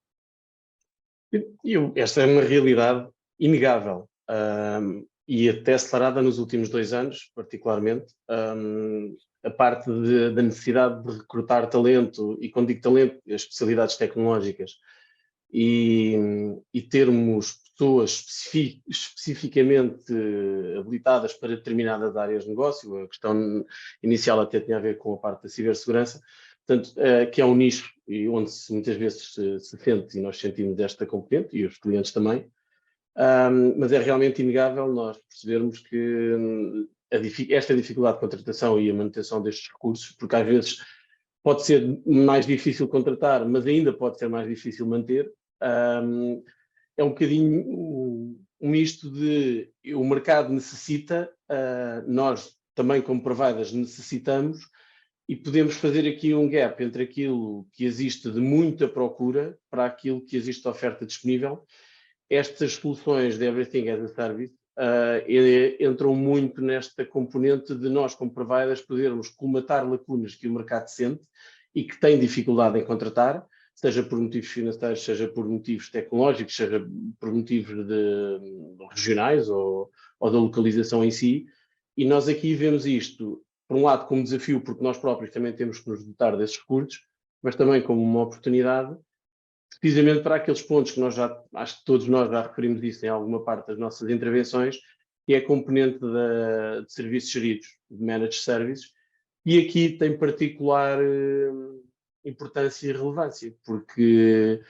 Esta é uma realidade inegável e até acelerada nos últimos 2 anos, particularmente. A parte da necessidade de recrutar talento, e quando digo talento, as especialidades tecnológicas, e termos pessoas especificamente habilitadas para determinadas áreas de negócio. A questão inicial até tinha a ver com a parte da cibersegurança, portanto, que é um nicho e onde muitas vezes se sente, e nós sentimos esta componente, e os clientes também, mas é realmente inegável nós percebermos que esta dificuldade de contratação e a manutenção destes recursos, porque às vezes pode ser mais difícil contratar, mas ainda pode ser mais difícil manter, é um bocadinho um misto de o mercado necessita, nós também como providers necessitamos, e podemos fazer aqui um gap entre aquilo que existe de muita procura para aquilo que existe de oferta disponível. Estas soluções de Everything as a Service entram muito nesta componente de nós, como providers, podermos colmatar lacunas que o mercado sente e que tem dificuldade em contratar, seja por motivos financeiros, seja por motivos tecnológicos, seja por motivos regionais ou da localização em si. E nós aqui vemos isto, por um lado, como desafio, porque nós próprios também temos que nos dotar desses recursos, mas também como uma oportunidade, precisamente para aqueles pontos que nós acho que todos nós já referimos isso em alguma parte das nossas intervenções, que é a componente de serviços geridos, de managed services, e aqui tem particular importância e relevância, porque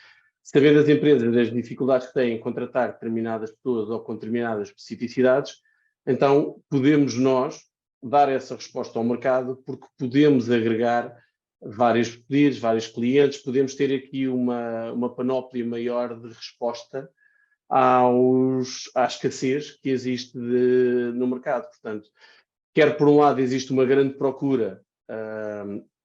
sabendo as empresas das dificuldades que têm em contratar determinadas pessoas ou com determinadas especificidades, então podemos nós dar essa resposta ao mercado, porque podemos agregar vários pedidos, vários clientes, podemos ter aqui uma panóplia maior de resposta à escassez que existe no mercado. Portanto, quer por um lado existe uma grande procura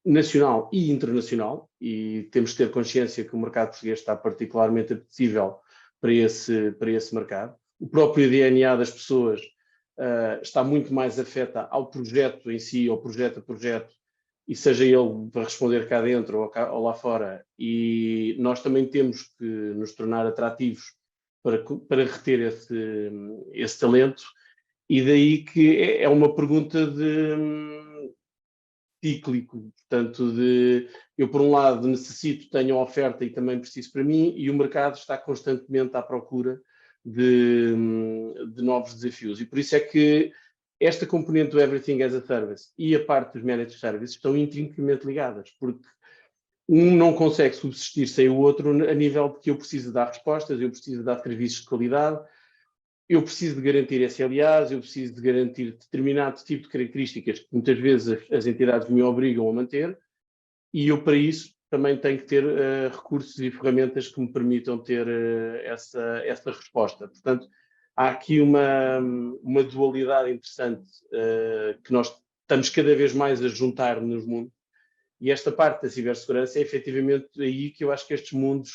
nacional e internacional, e temos que ter consciência que o mercado português está particularmente apetecível para esse mercado. O próprio DNA das pessoas está muito mais afeta ao projeto em si, ao projeto a projeto, e seja ele para responder cá dentro ou lá fora, e nós também temos que nos tornar atrativos para reter esse talento, e daí que é uma pergunta cíclico, portanto, eu por um lado necessito, tenho a oferta e também preciso para mim, e o mercado está constantemente à procura de novos desafios, e por isso é que esta componente do Everything as a Service e a parte dos Managed Services estão intrinsecamente ligadas, porque um não consegue subsistir sem o outro a nível de que eu preciso dar respostas, eu preciso dar serviços de qualidade, eu preciso de garantir SLAs, eu preciso de garantir determinado tipo de características que muitas vezes as entidades me obrigam a manter, e eu para isso também tenho que ter recursos e ferramentas que me permitam ter essa resposta. Portanto, há aqui uma dualidade interessante que nós estamos cada vez mais a juntar nos mundos, e esta parte da cibersegurança é efetivamente aí que eu acho que estes mundos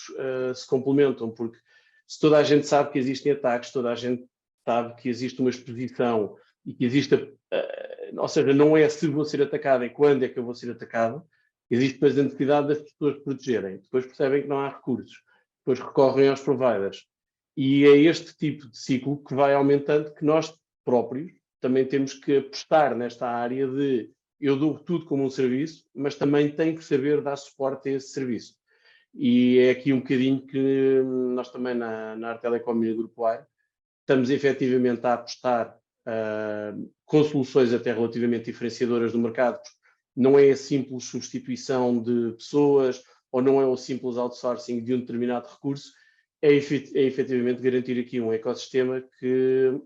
se complementam, porque se toda a gente sabe que existem ataques, toda a gente sabe que existe uma exposição e que existe, ou seja, não é se vou ser atacado, é quando é que eu vou ser atacado, existe depois a necessidade das pessoas protegerem, depois percebem que não há recursos, depois recorrem aos providers. E é este tipo de ciclo que vai aumentando, que nós próprios também temos que apostar nesta área de eu dou tudo como um serviço, mas também tenho que saber dar suporte a esse serviço. E é aqui um bocadinho que nós também na Arte Telecom e no Grupo AI estamos efetivamente a apostar com soluções até relativamente diferenciadoras do mercado. Não é a simples substituição de pessoas ou não é o simples outsourcing de um determinado recurso, é efetivamente garantir aqui um ecossistema que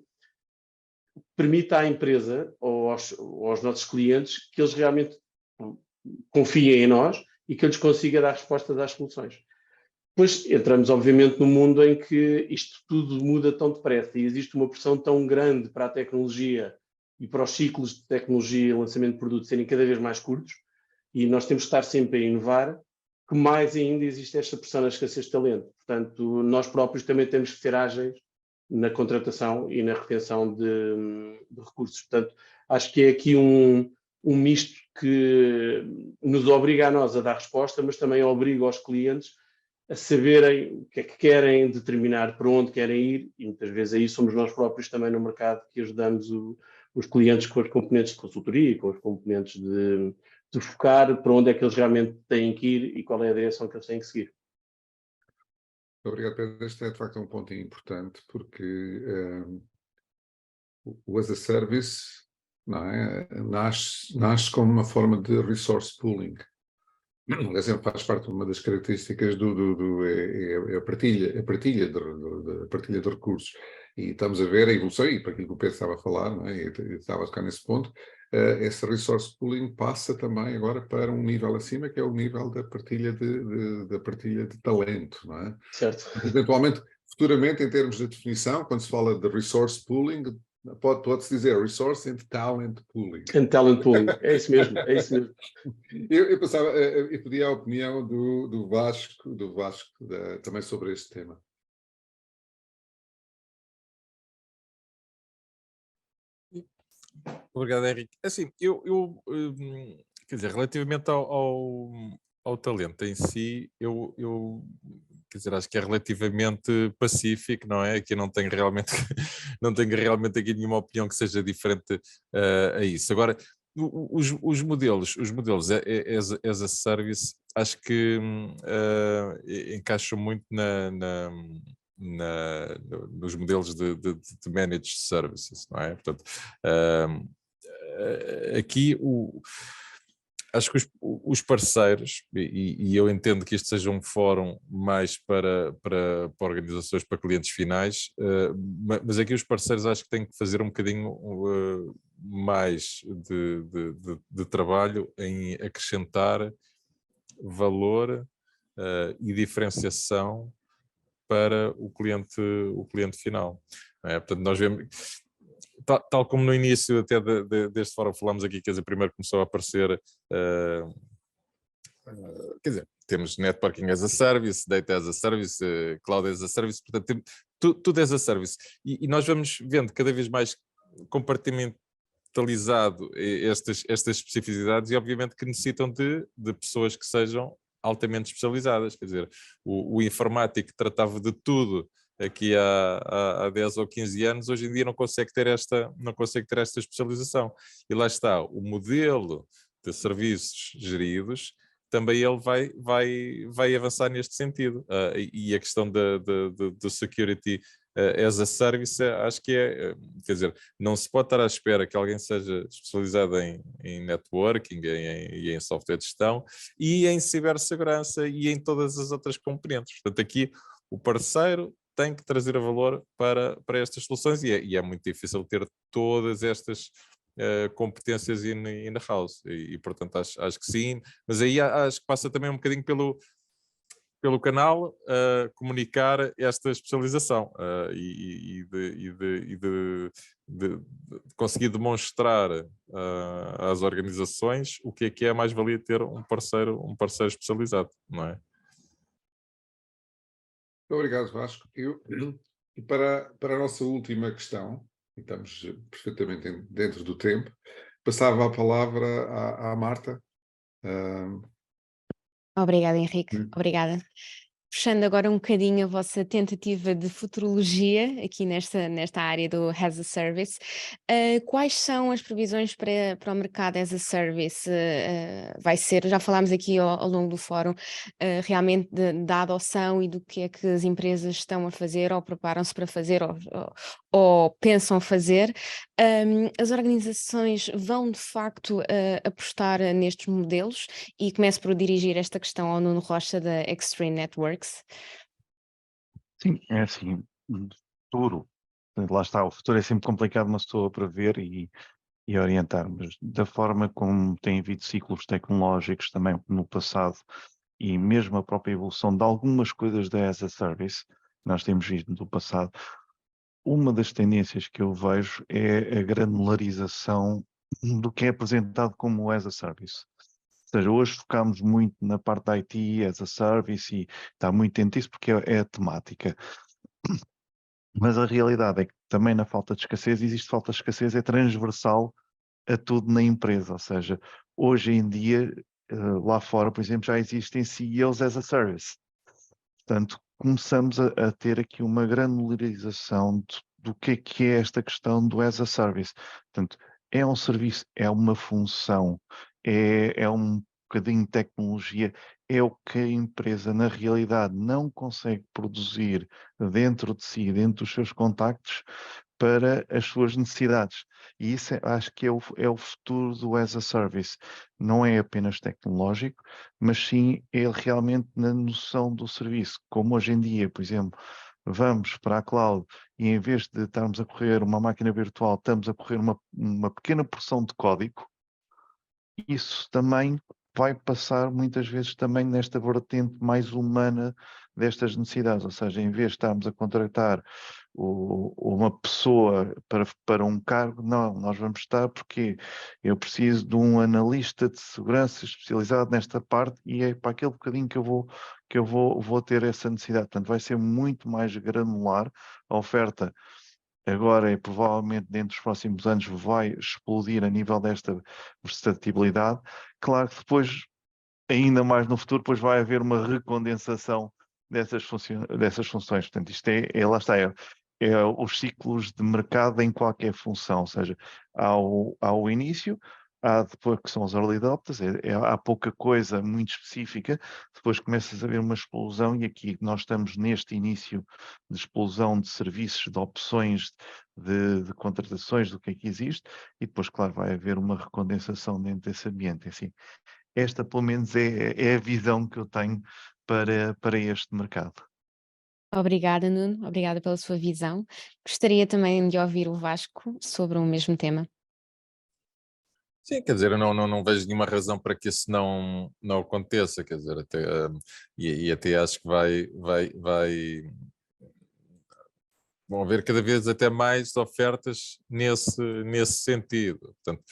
permita à empresa ou aos nossos clientes que eles realmente confiem em nós e que eu lhes consiga dar respostas às soluções. Depois entramos, obviamente, num mundo em que isto tudo muda tão depressa e existe uma pressão tão grande para a tecnologia e para os ciclos de tecnologia e lançamento de produtos serem cada vez mais curtos, e nós temos que estar sempre a inovar, que mais ainda existe esta pressão na escassez de talento. Portanto, nós próprios também temos que ser ágeis na contratação e na retenção de recursos. Portanto, acho que é aqui um misto que nos obriga a nós a dar resposta, mas também obriga os clientes a saberem o que é que querem, determinar para onde querem ir, e muitas vezes aí somos nós próprios também no mercado que ajudamos os clientes com as componentes de consultoria, com as componentes de focar para onde é que eles realmente têm que ir e qual é a direção que eles têm que seguir. Obrigado, Pedro. Este é de facto um ponto importante, porque o as a service, não é? nasce como uma forma de resource pooling. Por exemplo, faz parte de uma das características é a partilha de recursos. E estamos a ver a evolução, e para aquilo que o Pedro estava a falar, não é? E estava a tocar nesse ponto, esse resource pooling passa também agora para um nível acima, que é o nível da partilha de talento, não é? Certo. Eventualmente, futuramente, em termos de definição, quando se fala de resource pooling, pode-se dizer resource and talent pooling. And talent pooling, é isso mesmo, é isso mesmo. Eu pedi a opinião do Vasco também sobre este tema. Obrigado, Henrique. Assim, quer dizer, relativamente ao talento em si, quer dizer, acho que é relativamente pacífico, não é? Aqui não tenho realmente, não tenho realmente aqui nenhuma opinião que seja diferente a isso. Agora, os modelos as a service, acho que encaixam muito nos modelos de managed services, não é? Portanto, aqui acho que os parceiros, e eu entendo que isto seja um fórum mais para organizações, para clientes finais, mas aqui os parceiros acho que têm que fazer um bocadinho mais de trabalho em acrescentar valor e diferenciação para o cliente final. Não é? Portanto, nós vemos, tal como no início até deste fórum falámos aqui, quer dizer, primeiro começou a aparecer, quer dizer, temos Networking as a Service, Data as a Service, Cloud as a Service, portanto, tudo as a Service. E nós vamos vendo cada vez mais compartimentalizado estas especificidades e obviamente que necessitam de pessoas que sejam altamente especializadas, quer dizer, o informático que tratava de tudo aqui há 10 ou 15 anos, hoje em dia não consegue ter esta especialização. E lá está, o modelo de serviços geridos, também ele vai avançar neste sentido. E a questão do security as a service, acho que quer dizer, não se pode estar à espera que alguém seja especializado em networking, e em software de gestão, e em cibersegurança, e em todas as outras componentes. Portanto, aqui o parceiro tem que trazer valor para estas soluções, e é muito difícil ter todas estas competências in-house, e portanto acho que sim, mas aí acho que passa também um bocadinho pelo canal comunicar esta especialização e de conseguir demonstrar às organizações o que é a mais-valia ter um parceiro especializado, não é? Obrigado, Vasco. E para a nossa última questão, e estamos perfeitamente dentro do tempo, passava a palavra à Marta. Obrigada, Henrique. Obrigada. Puxando agora um bocadinho a vossa tentativa de futurologia aqui nesta área do as a Service, quais são as previsões para o mercado as a Service? Vai ser, já falámos aqui ao longo do fórum, realmente da adoção e do que é que as empresas estão a fazer ou preparam-se para fazer ou pensam fazer. As organizações vão de facto apostar nestes modelos, e começo por dirigir esta questão ao Nuno Rocha da Extreme Networks. Sim, é assim, futuro, lá está, o futuro é sempre complicado uma pessoa para ver e orientar, mas da forma como tem havido ciclos tecnológicos também no passado e mesmo a própria evolução de algumas coisas da as a Service, nós temos visto no passado, uma das tendências que eu vejo é a granularização do que é apresentado como as a Service. Ou seja, hoje focamos muito na parte da IT as a Service e está muito dentro disso porque é a temática. Mas a realidade é que também na falta de escassez, existe falta de escassez, é transversal a tudo na empresa. Ou seja, hoje em dia, lá fora, por exemplo, já existem CEOs as a Service. Portanto, começamos a ter aqui uma granularização do que é esta questão do as a Service. Portanto, é um serviço, é uma função, é um bocadinho de tecnologia, é o que a empresa na realidade não consegue produzir dentro de si, dentro dos seus contactos, para as suas necessidades. E isso acho que é o futuro do as a Service. Não é apenas tecnológico, mas sim é realmente na noção do serviço. Como hoje em dia, por exemplo, vamos para a cloud e em vez de estarmos a correr uma máquina virtual, estamos a correr uma pequena porção de código, isso também vai passar muitas vezes também nesta vertente mais humana destas necessidades, ou seja, em vez de estarmos a contratar uma pessoa para um cargo, não, nós vamos estar porque eu preciso de um analista de segurança especializado nesta parte e é para aquele bocadinho que eu vou ter essa necessidade. Portanto, vai ser muito mais granular a oferta agora e provavelmente dentro dos próximos anos vai explodir a nível desta versatilidade. Claro que depois, ainda mais no futuro, depois vai haver uma recondensação dessas funções. Portanto, isto lá está, é os ciclos de mercado em qualquer função, ou seja, há o início, há depois que são os early adopters, há pouca coisa muito específica, depois começas a ver uma explosão e aqui nós estamos neste início de explosão de serviços, de opções, de contratações, do que é que existe, e depois, claro, vai haver uma recondensação dentro desse ambiente. Assim, esta, pelo menos, é a visão que eu tenho para este mercado. Obrigada, Nuno. Obrigada pela sua visão. Gostaria também de ouvir o Vasco sobre o mesmo tema. Sim, quer dizer, eu não vejo nenhuma razão para que isso não aconteça, quer dizer, até, e até acho que vão haver cada vez até mais ofertas nesse sentido. Portanto,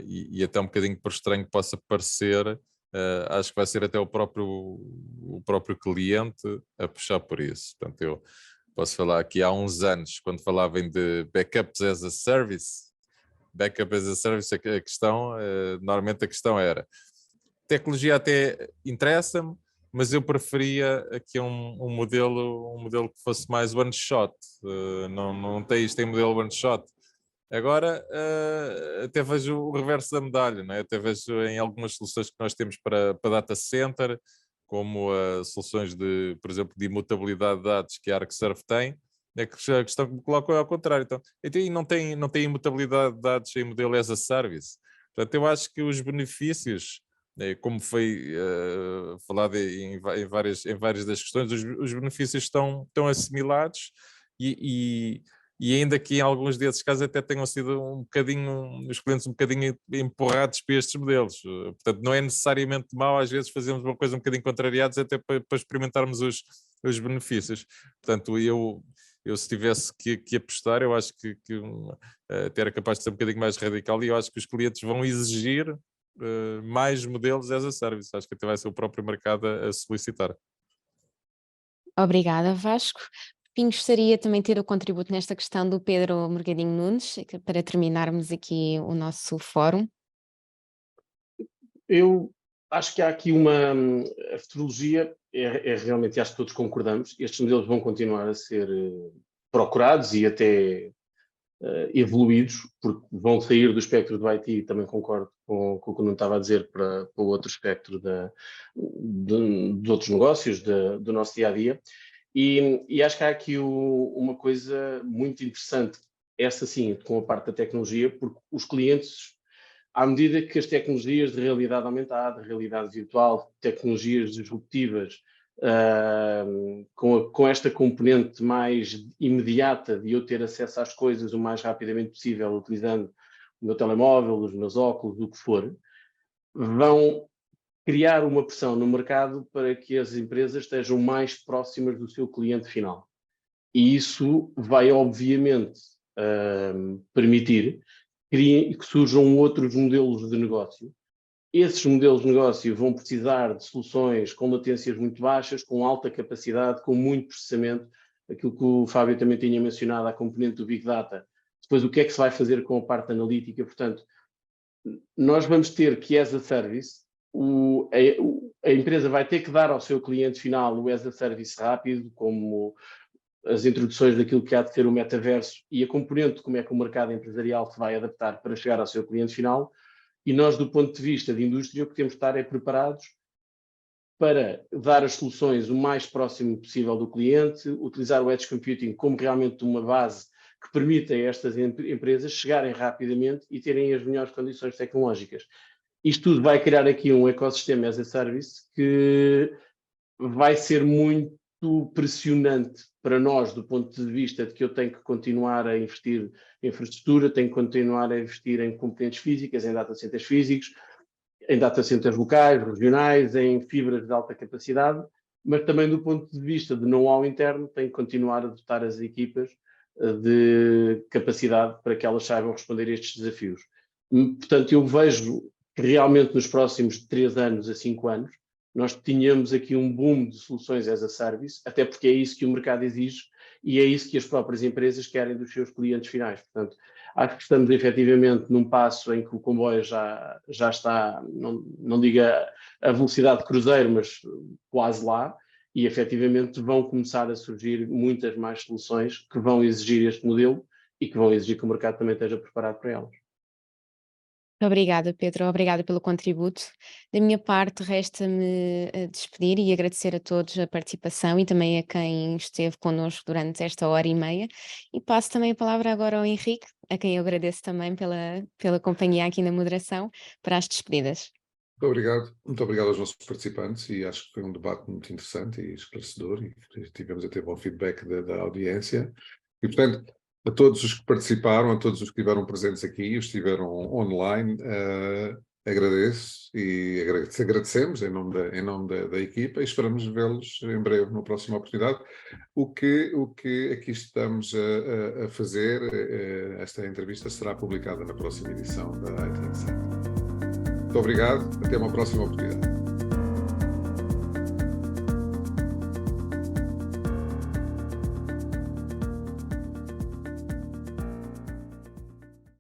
e até um bocadinho por estranho que possa parecer, acho que vai ser até o próprio cliente a puxar por isso. Portanto, eu posso falar aqui há uns anos, quando falavam de backups as a service, a questão, normalmente a questão era, tecnologia até interessa-me, mas eu preferia aqui um modelo que fosse mais one shot. Não tem isto, tem modelo one shot. Agora até vejo o reverso da medalha, não é? Até vejo em algumas soluções que nós temos para data center, como soluções de, por exemplo, de imutabilidade de dados que a ArcServe tem, é que a questão que me coloca é ao contrário. Então não tem imutabilidade de dados em modelo as a service. Portanto, eu acho que os benefícios, como foi falado em várias das questões, os benefícios estão assimilados e ainda que em alguns desses casos até tenham sido os clientes um bocadinho empurrados para estes modelos. Portanto, não é necessariamente mau às vezes fazermos uma coisa um bocadinho contrariados até para experimentarmos os benefícios. Portanto, eu se tivesse que apostar, eu acho que até era capaz de ser um bocadinho mais radical e eu acho que os clientes vão exigir mais modelos as a service. Acho que até vai ser o próprio mercado a solicitar. Obrigada, Vasco. Gostaria também de ter o contributo nesta questão do Pedro Morgadinho Nunes, para terminarmos aqui o nosso fórum. Eu acho que há aqui a futurologia, realmente, acho que todos concordamos, estes modelos vão continuar a ser procurados e até evoluídos, porque vão sair do espectro do IT, também concordo com o que o Nuno estava a dizer, para o outro espectro dos outros negócios, do nosso dia-a-dia. E acho que há aqui uma coisa muito interessante, essa sim, com a parte da tecnologia, porque os clientes, à medida que as tecnologias de realidade aumentada, realidade virtual, tecnologias disruptivas, com esta componente mais imediata de eu ter acesso às coisas o mais rapidamente possível, utilizando o meu telemóvel, os meus óculos, o que for, vão criar uma pressão no mercado para que as empresas estejam mais próximas do seu cliente final. E isso vai, obviamente, permitir que surjam outros modelos de negócio. Esses modelos de negócio vão precisar de soluções com latências muito baixas, com alta capacidade, com muito processamento, aquilo que o Fábio também tinha mencionado, a componente do Big Data. Depois, o que é que se vai fazer com a parte analítica? Portanto, nós vamos ter que, as a service, a empresa vai ter que dar ao seu cliente final o as a service rápido, como as introduções daquilo que há de ser o metaverso e a componente de como é que o mercado empresarial se vai adaptar para chegar ao seu cliente final. E nós, do ponto de vista de indústria, o que temos de estar preparados para dar as soluções o mais próximo possível do cliente, utilizar o Edge Computing como realmente uma base que permita a estas empresas chegarem rapidamente e terem as melhores condições tecnológicas. Isto tudo vai criar aqui um ecossistema as a service que vai ser muito pressionante para nós, do ponto de vista de que eu tenho que continuar a investir em infraestrutura, tenho que continuar a investir em componentes físicas, em data centers físicos, em data centers locais, regionais, em fibras de alta capacidade, mas também do ponto de vista de know-how interno, tenho que continuar a dotar as equipas de capacidade para que elas saibam responder a estes desafios. Portanto, eu vejo que realmente nos próximos 3 anos a 5 anos, nós tínhamos aqui um boom de soluções as a service, até porque é isso que o mercado exige e é isso que as próprias empresas querem dos seus clientes finais. Portanto, acho que estamos efetivamente num passo em que o comboio já está, não diga a velocidade de cruzeiro, mas quase lá, e efetivamente vão começar a surgir muitas mais soluções que vão exigir este modelo e que vão exigir que o mercado também esteja preparado para elas. Obrigada, Pedro, obrigada pelo contributo. Da minha parte, resta-me despedir e agradecer a todos a participação e também a quem esteve connosco durante esta hora e meia. E passo também a palavra agora ao Henrique, a quem eu agradeço também pela companhia aqui na moderação, para as despedidas. Muito obrigado aos nossos participantes, e acho que foi um debate muito interessante e esclarecedor, e tivemos até bom feedback da audiência. E, portanto, a todos os que participaram, a todos os que estiveram presentes aqui e os que estiveram online, agradeço e agradecemos em nome da equipa, e esperamos vê-los em breve numa próxima oportunidade. O que aqui estamos a fazer, esta entrevista será publicada na próxima edição da IT Insight. Muito obrigado, até uma próxima oportunidade.